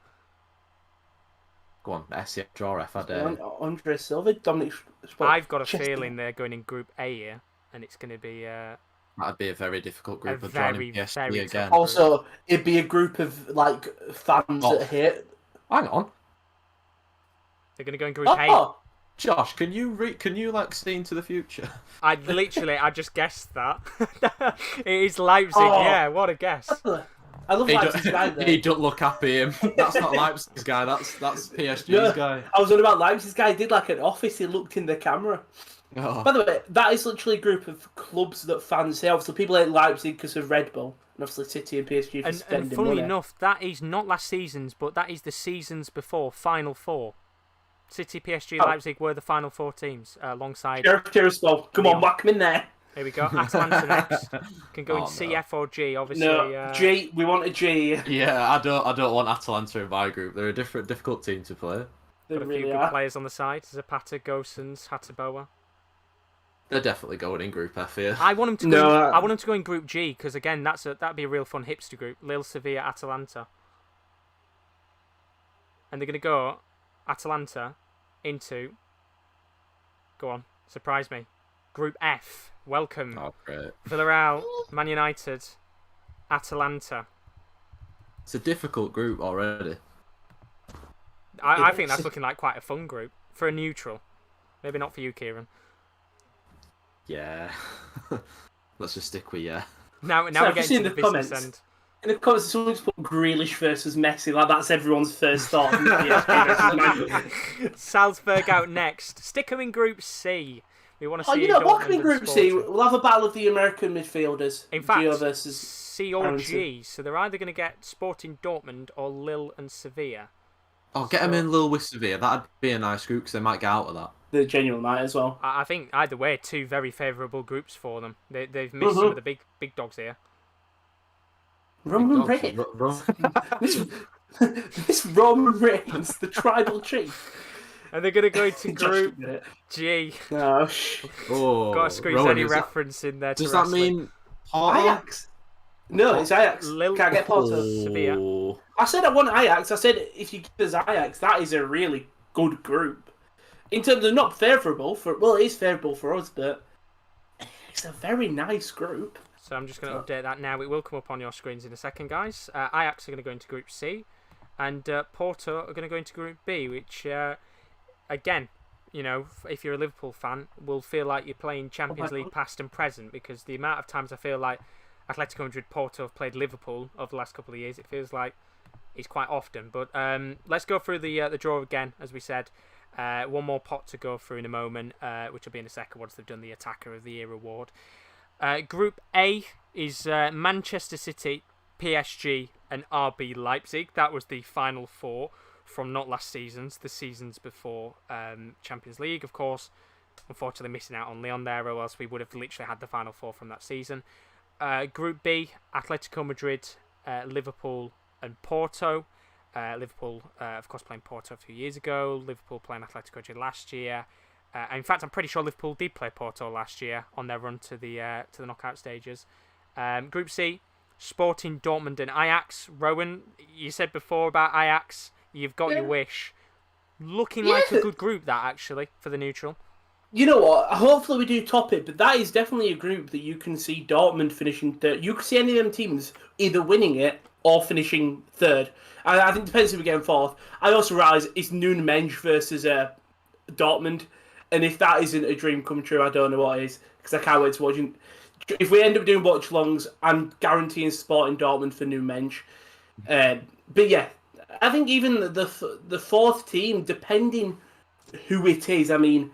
Go on, SC, draw F, I dare. Andre Silva, Dominic. I've got a feeling they're going in Group A here, and it's going to be. That'd be a very difficult group of very, joining PSG again. Also, it'd be a group of like fans that hate. Hang on. They're going to go in Group A. Josh, can you like see into the future? I just guessed that. It is Leipzig. Yeah, what a guess. I love Leipzig's guy there. He don't look happy. Him. That's not Leipzig's guy. That's PSG's No, guy. I was on about Leipzig's guy. He did like an office. He looked in the camera. Oh. By the way, that is literally a group of clubs that fans say. Obviously, people hate Leipzig because of Red Bull, and obviously City and PSG for spending and funnily money. enough, that is not last season's, but that is the seasons before Final Four. City, PSG, Leipzig were the Final Four teams alongside. Sheriff, come on, whack him in there. Here we go. Atalanta next. Can go in CF or G, obviously. No, G. We want a G. Yeah, I don't want Atalanta in my group. They're a difficult team to play. They Got a really few good are. players on the side. Zapata, Gosens, Hataboa. They're definitely going in Group F here. I want them to go. I want them to go in Group G because again, that'd be a real fun hipster group. Lille, Sevilla, Atalanta, and they're gonna go Atalanta into. Go on, surprise me. Group F. Welcome. Oh, great. Villarreal, Man United, Atalanta. It's a difficult group already. I think that's looking like quite a fun group for a neutral. Maybe not for you, Kieran. Yeah. Let's just stick with yeah. Now we're getting to the business end. In the comments, someone's put Grealish versus Messi. Like that's everyone's first thought. Salzburg out next. Stick them in Group C. We want to see. What can be Group C? We'll have a battle of the American midfielders. In fact, Gio versus C or G. So they're either going to get Sporting Dortmund or Lille and Sevilla. Oh, get them in Lille with Sevilla. That'd be a nice group because they might get out of that. The genuine might as well. I think either way, two very favourable groups for them. They've missed some of the big dogs here. Roman Reigns. This Roman Reigns, the tribal chief. And they're going to go into Group G. Oh, Got to squeeze any reference in there. Does that mean Porto? Ajax? No, it's Ajax. Lille, Can't get Porto. Sevilla. I said I want Ajax. I said if you give us Ajax, that is a really good group. In terms of not favourable for, well, it is favourable for us, but it's a very nice group. So I'm just going to update that now. It will come up on your screens in a second, guys. Ajax are going to go into Group C, and Porto are going to go into Group B, which, again, you know, if you're a Liverpool fan, will feel like you're playing Champions League past and present, because the amount of times I feel like Atletico Madrid, Porto have played Liverpool over the last couple of years, it feels like it's quite often. But let's go through the draw again, as we said. One more pot to go through in a moment, which will be in a second once they've done the Attacker of the Year award. Group A is Manchester City, PSG and RB Leipzig. That was the final four from not last season's, the seasons before Champions League, of course. Unfortunately missing out on Lyon there, or else we would have literally had the final four from that season. Group B, Atletico Madrid, Liverpool and Porto. Liverpool, of course, playing Porto a few years ago. Liverpool playing Atletico Madrid last year. In fact, I'm pretty sure Liverpool did play Porto last year on their run to the knockout stages. Group C, Sporting Dortmund and Ajax. Rowan, you said before about Ajax, you've got your wish. Looking like a good group, that, actually, for the neutral. You know what? Hopefully we do top it, but that is definitely a group that you can see Dortmund finishing third. You can see any of them teams either winning it or finishing third. I think it depends if we get fourth. I also realise it's Nunmensch versus Dortmund, and if that isn't a dream come true, I don't know what is, because I can't wait to watch it. If we end up doing watch-alongs, I'm guaranteeing Sporting Dortmund for Nunmensch. But yeah, I think even the fourth team, depending who it is, I mean,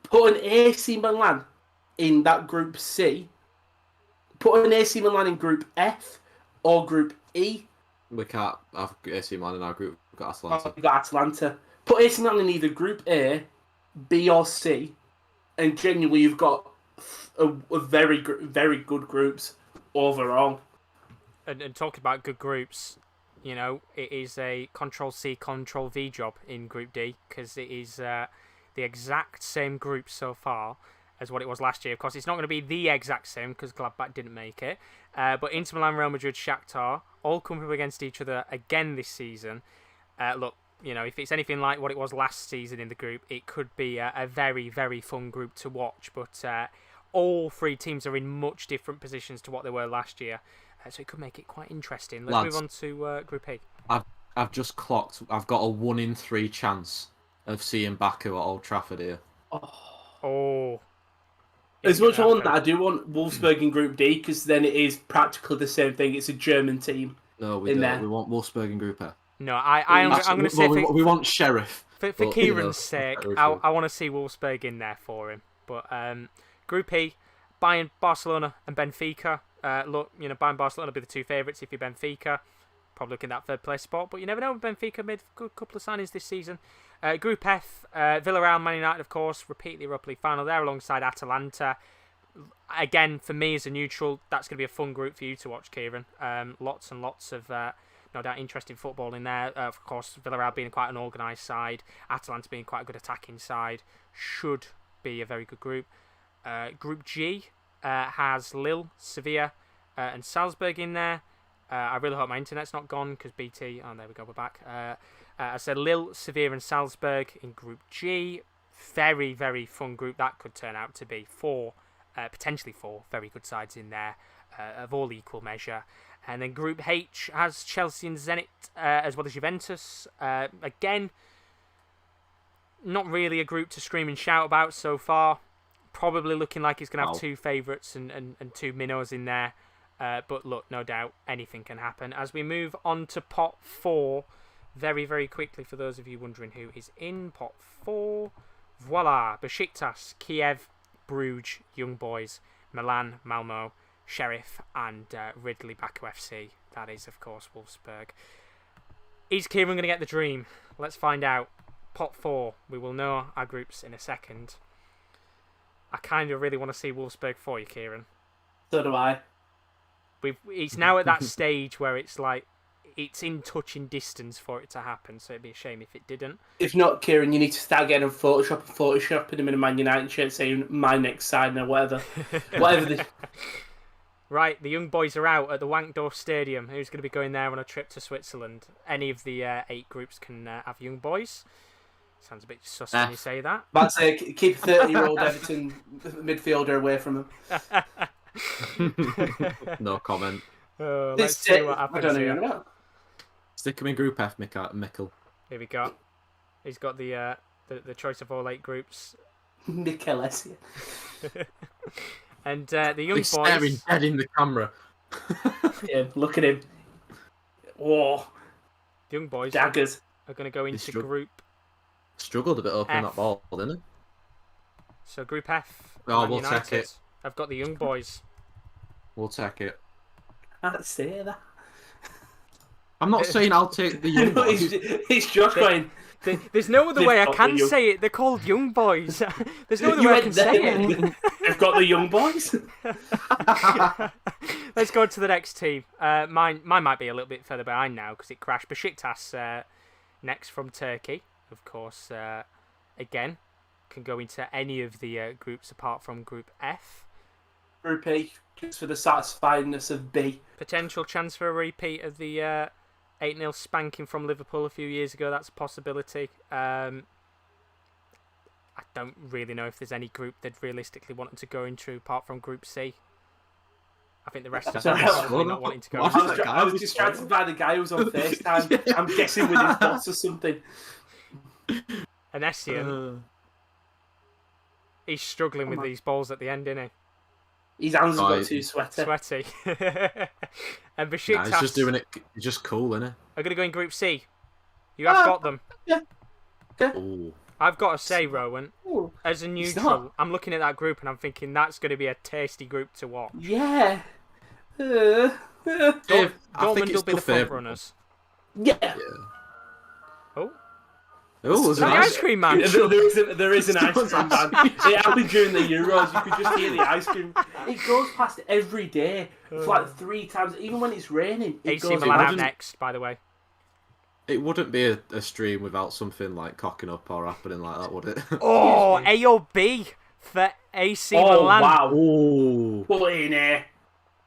put an AC Milan in that Group C, put an AC Milan in Group F or Group E. We can't have AC Milan in our group. We've got Atalanta. We've got Atalanta. Put AC Milan in either Group A, B or C, and genuinely you've got a very good groups overall. And talking about good groups, you know, it is a Control-C, Control-V job in Group D, because it is the exact same group so far as what it was last year. Of course, it's not going to be the exact same because Gladbach didn't make it. But Inter Milan, Real Madrid, Shakhtar all come up against each other again this season. Look, you know, if it's anything like what it was last season in the group, it could be a very, very fun group to watch. But all three teams are in much different positions to what they were last year. So it could make it quite interesting. Let's move on to Group A. I've just clocked. I've got a 1 in 3 chance of seeing Baku at Old Trafford here. Oh. As much as I want that, I do want Wolfsburg in Group D, because then it is practically the same thing. It's a German team. No, we in don't. there. We want Wolfsburg in Group F. No, I'm going to say we want Sheriff. for but, Kieran's sake, Wolfsburg. I want to see Wolfsburg in there for him. But Group E, Bayern, Barcelona, and Benfica. Look, Bayern, Barcelona will be the two favourites if you're Benfica. Probably looking at that third place spot, but you never know. Benfica made a good couple of signings this season. Group F, Villarreal, Man United, of course, repeat the Europa League final there alongside Atalanta. Again, for me as a neutral, that's going to be a fun group for you to watch, Kieran. Lots and lots of, no doubt, interesting football in there. Of course, Villarreal being quite an organised side, Atalanta being quite a good attacking side, should be a very good group. Group G has Lille, Sevilla, and Salzburg in there. I really hope my internet's not gone because BT. Oh, there we go. We're back. I said Lille, Sevilla, and Salzburg in Group G. Very, very fun group. That could turn out to be potentially four very good sides in there of all equal measure. And then Group H has Chelsea and Zenit as well as Juventus. Again, not really a group to scream and shout about so far. Probably looking like it's going to have two favourites and two minnows in there. But look, no doubt anything can happen. As we move on to Pot 4, very, very quickly for those of you wondering who is in Pot 4. Voila! Besiktas, Kiev, Bruges, Young Boys, Milan, Malmo, Sheriff, and Ridley Baku FC. That is, of course, Wolfsburg. Is Kieran going to get the dream? Let's find out. Pot 4. We will know our groups in a second. I kind of really want to see Wolfsburg for you, Kieran. So do I. It's now at that stage where it's like it's in touching distance for it to happen, so it'd be a shame if it didn't. If not, Kieran, you need to start getting photoshopping him in a Man United shirt saying my next sign or whatever. Whatever. Right, the Young Boys are out at the Wankdorf Stadium. Who's going to be going there on a trip to Switzerland? Any of the 8 groups can have Young Boys. Sounds a bit sus when you say that. That's it. Keep 30-year-old Everton midfielder away from him. No comment. Let's see what happens here. Stick him in Group F, Mikkel. Here we go. He's got the choice of all 8 groups. Mikel Essien. And the Young He's Boys. staring dead in the camera. Yeah, look at him. Whoa. The Young Boys Daggers. are going to go into Group. Struggled a bit opening F. that ball, didn't he? So Group F. Oh, Man we'll United. take it. I've got the Young Boys. We'll take it. I can't say that. I'm not saying I'll take the Young Boys. It's Josh going. There's no other way I got can the young- say it. They're called Young Boys. There's no other You way I went can say it. there. They've got the Young Boys. Let's go to the next team. Mine might be a little bit further behind now because it crashed. Besiktas next from Turkey, of course. Again, can go into any of the groups apart from Group F. Group E, just for the satisfiedness of B. Potential chance for a repeat of the 8-0 spanking from Liverpool a few years ago. That's a possibility. I don't really know if there's any group they'd realistically wanted to go into apart from Group C. I think the rest of them are probably not wanting to go. I was distracted by the guy who was on FaceTime. I'm guessing with his boss or something. And Essien, he's struggling with these balls at the end, isn't he? His hands have got too sweaty. Sweaty. And Besiktas He's just doing it. He's just cool, isn't are going to go in Group C. You have got them. Yeah. he? Okay. Ooh. I've got to say, Rowan, Ooh. as a not. neutral, I'm looking at that group and I'm thinking that's going to be a tasty group to watch. Yeah. Dave, I Dortmund think will it's be still the front favourable. runners. Yeah. Oh, Oh, there's the an ice cream man. There is an ice cream man. It happened during the Euros. You could just hear the ice cream. It goes past every day. It's like 3 times. Even when it's raining, it AC goes Milan out Imagine- next, by the way. It wouldn't be a stream without something like cocking up or happening like that, would it? Oh, A or B for AC Oh, Milan. wow. Ooh. Put it in here.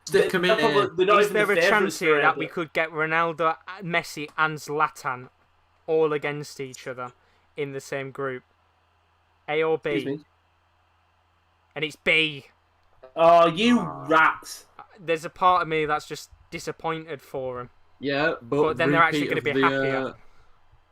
Stick 'em in here. They're not Is even there the a chance favourites here for that it, we but- could get Ronaldo, Messi, and Zlatan all against each other in the same group? A or Excuse B? me. And it's B. Oh, you rats. There's a part of me that's just disappointed for him. Yeah, But then they're actually repeat gonna of be the, happier.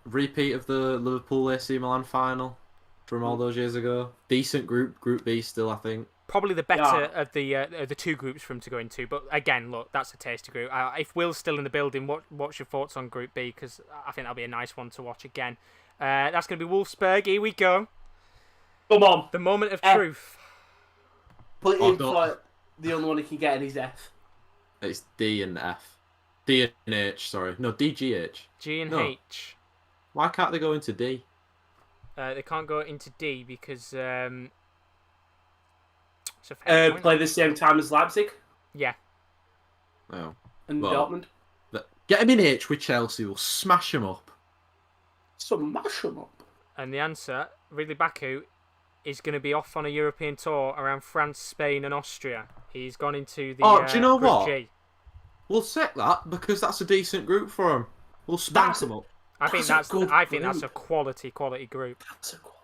Repeat of the Liverpool AC Milan final from all those years ago. Decent group, Group B still, I think. Probably the better Yeah. of the two groups for him to go into. But again, look, that's a tasty group. If Will's still in the building, what's your thoughts on Group B? Because I think that'll be a nice one to watch again. That's going to be Wolfsburg. Here we go. Come on. The moment of F. truth. Put in for the only one he can get in his F. It's D and F. D and H, sorry. No, D, G, H. G and No. H. Why can't they go into D? They can't go into D because... it's a fair point. Play the same time as Leipzig Yeah. Oh. and Well, Dortmund. Get him in H with Chelsea. We'll smash him up. Smash them up. And the answer, Ridley Baku, is going to be off on a European tour around France, Spain, and Austria. He's gone into the Do you know Group what? G. We'll set that because that's a decent group for him. We'll smash them up. I think That's a good that's a group. quality group. That's a cool.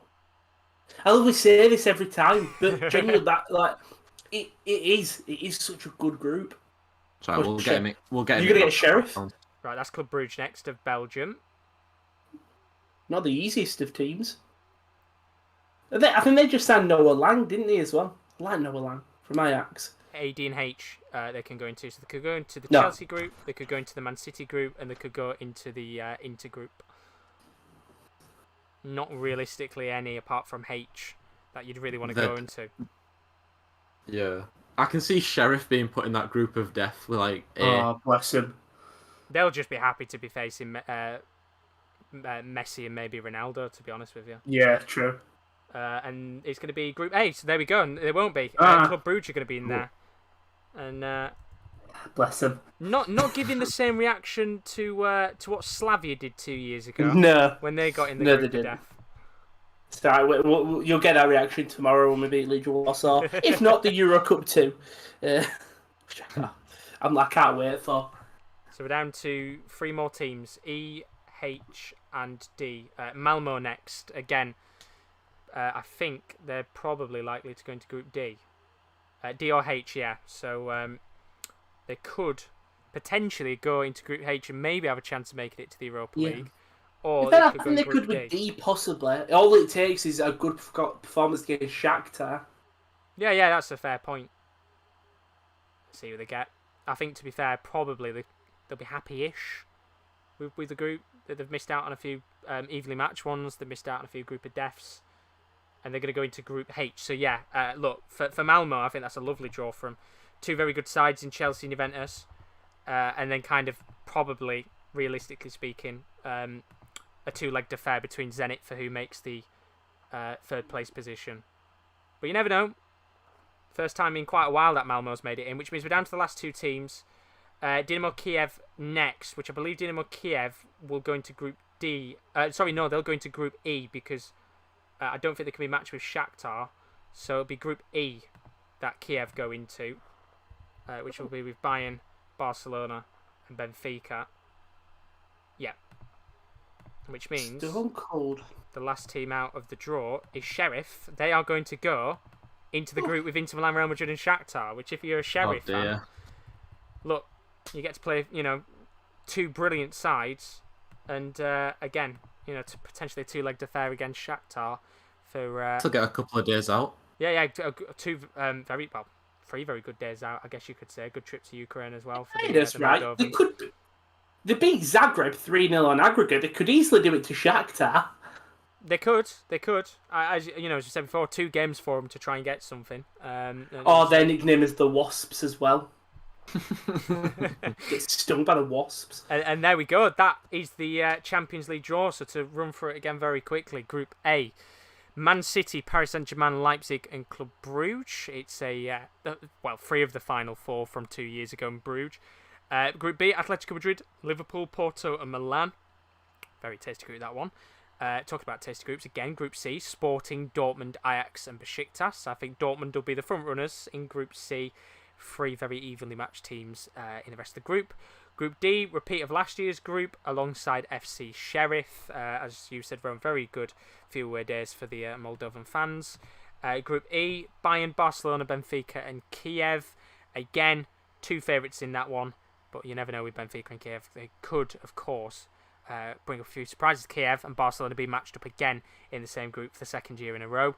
I always say this every time, but genuinely, it is such a good group. So we'll get him. We'll get him. You're gonna get Sheriff. Right, that's Club Brugge next of Belgium. Not the easiest of teams. I think they just signed Noah Lang, didn't they, as well? I like Noah Lang from Ajax. A, D, and H they can go into. So they could go into the No. Chelsea group, they could go into the Man City group, and they could go into the Inter group. Not realistically any apart from H that you'd really want to go into. Yeah. I can see Sheriff being put in that group of death with like A. Oh, bless him. They'll just be happy to be facing Messi and maybe Ronaldo, to be honest with you. Yeah, true. And it's going to be Group A, so there we go. And there won't be. Club Brugge are going to be in there. And Bless him. not giving the same reaction to what Slavia did 2 years ago. No. When they got in the No, group they of didn't. death. So you'll get that reaction tomorrow when we beat Legion Warsaw. If not, the Euro Cup too. I can't wait for. So we're down to 3 more teams: E, H, and D. Malmo next. Again, I think they're probably likely to go into Group D. D or H, yeah. So they could potentially go into Group H and maybe have a chance of making it to the Europa League. Or I they could go think they in could Group with D. D possibly. All it takes is a good performance against Shakhtar. Yeah, that's a fair point. See what they get. I think, to be fair, probably they'll be happy-ish with the group. They've missed out on a few evenly matched ones. They've missed out on a few group of deaths. And they're going to go into Group H. So, yeah, look, for Malmo, I think that's a lovely draw from 2 very good sides in Chelsea and Juventus. And then kind of probably, realistically speaking, a 2-legged affair between Zenit for who makes the 3rd place position. But you never know. First time in quite a while that Malmo's made it in, which means we're down to the last 2 teams. Dinamo Kiev next, which I believe Dinamo Kiev will go into Group D. They'll go into Group E because I don't think they can be matched with Shakhtar. So it'll be Group E that Kiev go into, which will be with Bayern, Barcelona, and Benfica. Yeah. Which means Stone cold. the last team out of the draw is Sheriff. They are going to go into the group with Inter Milan, Real Madrid, and Shakhtar. Which, if you're a Sheriff fan, look, you get to play, 2 brilliant sides, and again, to potentially a 2-legged affair against Shakhtar for. To get a couple of days out. Yeah, 2 3 very good days out. I guess you could say a good trip to Ukraine as well. For That's right. They beat Zagreb 3-0 on aggregate. They could easily do it to Shakhtar. They could. As you said before, 2 games for them to try and get something. Their nickname is the Wasps as well. Get stung by the Wasps. And there we go. That is the Champions League draw. So to run through it again very quickly, Group A: Man City, Paris Saint-Germain, Leipzig, and Club Brugge. It's 3 of the final 4 from 2 years ago in Bruges. Group B: Atletico Madrid, Liverpool, Porto, and Milan. Very tasty group, that one. Talking about tasty groups again, Group C: Sporting, Dortmund, Ajax, and Besiktas. I think Dortmund will be the front runners in Group C. 3 very evenly matched teams in the rest of the group. Group D: repeat of last year's group alongside FC Sheriff. As you said, Ron, very good few away days for the Moldovan fans. Group E: Bayern, Barcelona, Benfica, and Kiev. Again, 2 favourites in that one, but you never know with Benfica and Kiev. They could, of course, bring up a few surprises. Kiev and Barcelona being matched up again in the same group for the second year in a row.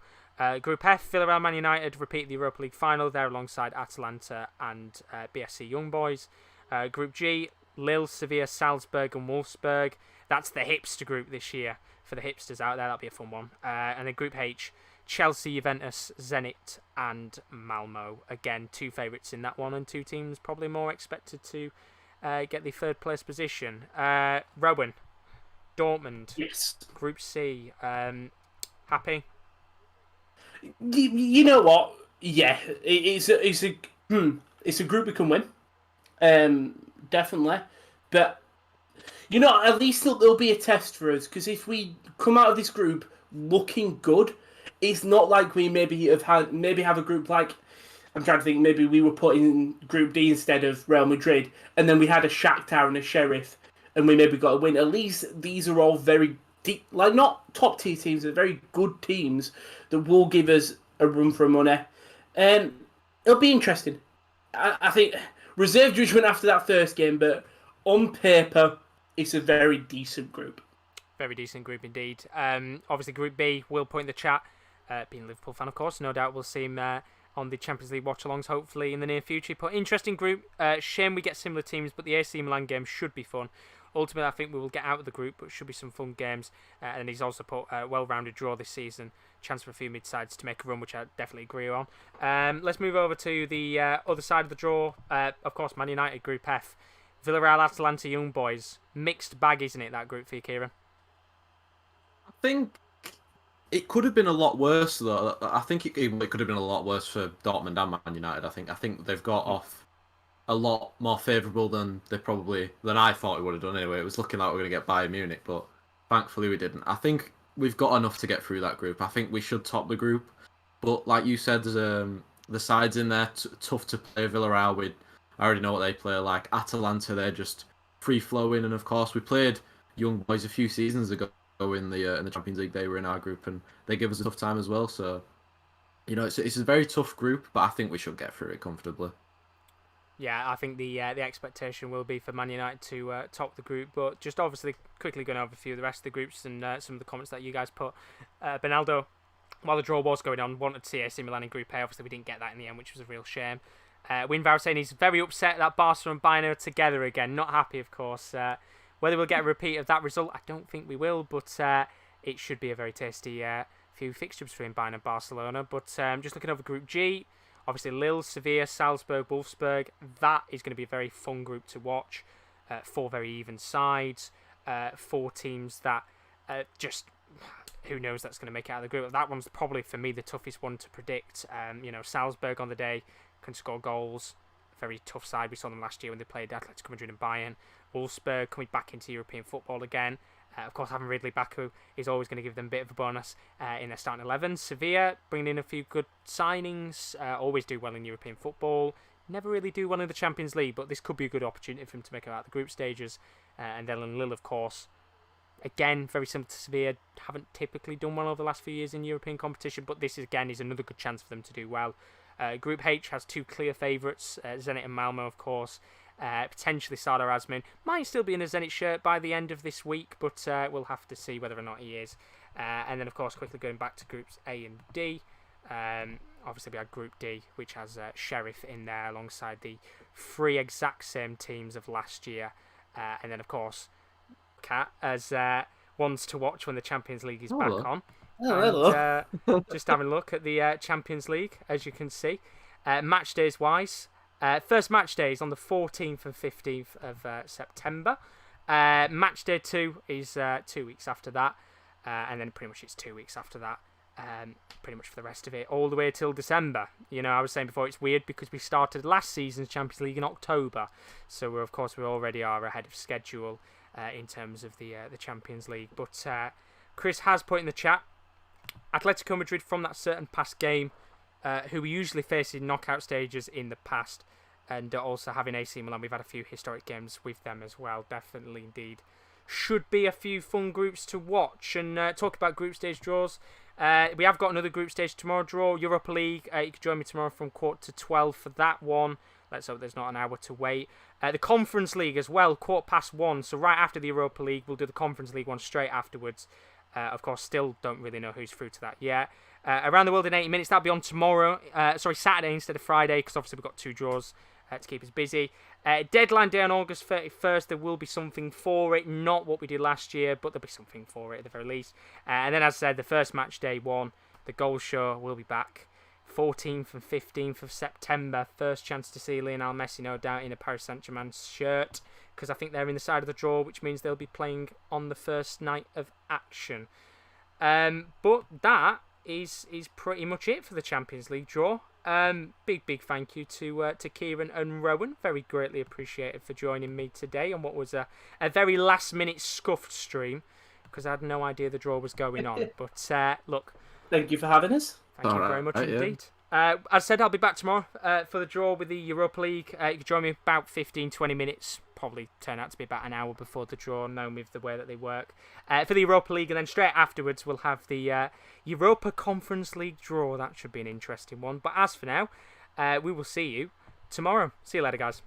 Group F, Villarreal Man United repeat the Europa League final there alongside Atalanta and BSC Young Boys. Group G, Lille, Sevilla, Salzburg and Wolfsburg. That's the hipster group this year. For the hipsters out there, that'll be a fun one. And then Group H, Chelsea, Juventus, Zenit and Malmo. Again, two favourites in that one and two teams probably more expected to get the third place position. Rowan, Dortmund, Yes. Group C. Happy? You know what? Yeah, it's a group we can win. Definitely. But you know, at least there'll be a test for us, because if we come out of this group looking good, it's not like we maybe have a group like, I'm trying to think, maybe we were put in Group D instead of Real Madrid, and then we had a Shakhtar and a Sheriff, and we maybe got a win. At least these are all very deep, like not top tier teams, they're very good teams that will give us a run for money. And it'll be interesting. I think reserve judgment after that first game, but on paper, it's a very decent group. Very decent group indeed. Obviously, Group B will point in the chat. Being a Liverpool fan, of course, no doubt we'll see him on the Champions League watch-alongs, hopefully, in the near future. But interesting group. Shame we get similar teams, but the AC Milan game should be fun. Ultimately, I think we will get out of the group, but it should be some fun games. And he's also put a well-rounded draw this season. Chance for a few mid-sides to make a run, which I definitely agree on. Let's move over to the other side of the draw. Of course, Man United, Group F. Villarreal, Atalanta, Young Boys. Mixed bag, isn't it, that group for you, Kieran? I think it could have been a lot worse, though. I think it could have been a lot worse for Dortmund and Man United. I think they've got off a lot more favourable than I thought we would have done anyway. It was looking like we were going to get Bayern Munich, but thankfully we didn't. I think we've got enough to get through that group. I think we should top the group, but like you said, there's the sides in there tough to play. Villarreal, I already know what they play like. Atalanta, they're just free flowing, and of course we played Young Boys a few seasons ago in the Champions League. They were in our group and they give us a tough time as well. So you know, it's a very tough group, but I think we should get through it comfortably. Yeah, I think the expectation will be for Man United to top the group, but just obviously quickly going over a few of the rest of the groups and some of the comments that you guys put. Benaldo, while the draw was going on, wanted to see AC Milan in Group A. Obviously, we didn't get that in the end, which was a real shame. Winvow saying he's very upset that Barca and Bayern are together again. Not happy, of course. Whether we'll get a repeat of that result, I don't think we will, but it should be a very tasty few fixtures between Bayern and Barcelona. But just looking over Group G, obviously Lille, Sevilla, Salzburg, Wolfsburg. That is going to be a very fun group to watch. 4 very even sides. 4 teams that just... who knows that's going to make it out of the group. That one's probably, for me, the toughest one to predict. Salzburg on the day can score goals. Very tough side. We saw them last year when they played Atletico Madrid and Bayern. Wolfsburg coming back into European football again. Of course, having Ridley Baku is always going to give them a bit of a bonus in their starting 11. Sevilla bringing in a few good signings. Always do well in European football. Never really do well in the Champions League, but this could be a good opportunity for them to make it out of the group stages. And then Lille, of course, again, very similar to Sevilla, haven't typically done well over the last few years in European competition, but this again is another good chance for them to do well. Group H has 2 clear favourites, Zenit and Malmo, of course. Potentially Sardar Azmin might still be in a Zenit shirt by the end of this week, but we'll have to see whether or not he is. And then, of course, quickly going back to Groups A and D. Obviously, we had Group D, which has Sheriff in there alongside the 3 exact same teams of last year. And then, of course, Kat as ones to watch when the Champions League is back on. Oh, and, just having a look at the Champions League, as you can see. Match days wise, first match day is on the 14th and 15th of September. Match day 2 is 2 weeks after that. And then pretty much it's 2 weeks after that. Pretty much for the rest of it, all the way till December. I was saying before, it's weird because we started last season's Champions League in October. So, we already are ahead of schedule in terms of the Champions League. But Chris has put in the chat, Atletico Madrid from that certain past game, who we usually face in knockout stages in the past, and also having AC Milan, we've had a few historic games with them as well, definitely indeed. Should be a few fun groups to watch. And talk about group stage draws, we have got another group stage tomorrow draw, Europa League. You can join me tomorrow from 11:45 for that one. let's hope there's not an hour to wait. The Conference League as well, 1:15. So right after the Europa League, we'll do the Conference League one straight afterwards. Of course, still don't really know who's through to that yet. Around the World in 80 Minutes, that'll be on tomorrow. Saturday instead of Friday, because obviously we've got 2 draws to keep us busy. Deadline day on August 31st, there will be something for it. Not what we did last year, but there'll be something for it at the very least. And then, as I said, the first match day one, the goal show, will be back. 14th and 15th of September. First chance to see Lionel Messi, no doubt, in a Paris Saint-Germain shirt, because I think they're in the side of the draw, which means they'll be playing on the first night of action. But that is pretty much it for the Champions League draw. Big thank you to Kieran and Rowan. Very greatly appreciated for joining me today on what was a very last minute scuffed stream, because I had no idea the draw was going on. But look, thank you for having us. Thank you very much indeed. As I said, I'll be back tomorrow for the draw with the Europa League. You can join me about 15-20 minutes. Probably turn out to be about an hour before the draw, known with the way that they work. For the Europa League, and then straight afterwards, we'll have the Europa Conference League draw. That should be an interesting one. But as for now, we will see you tomorrow. See you later, guys.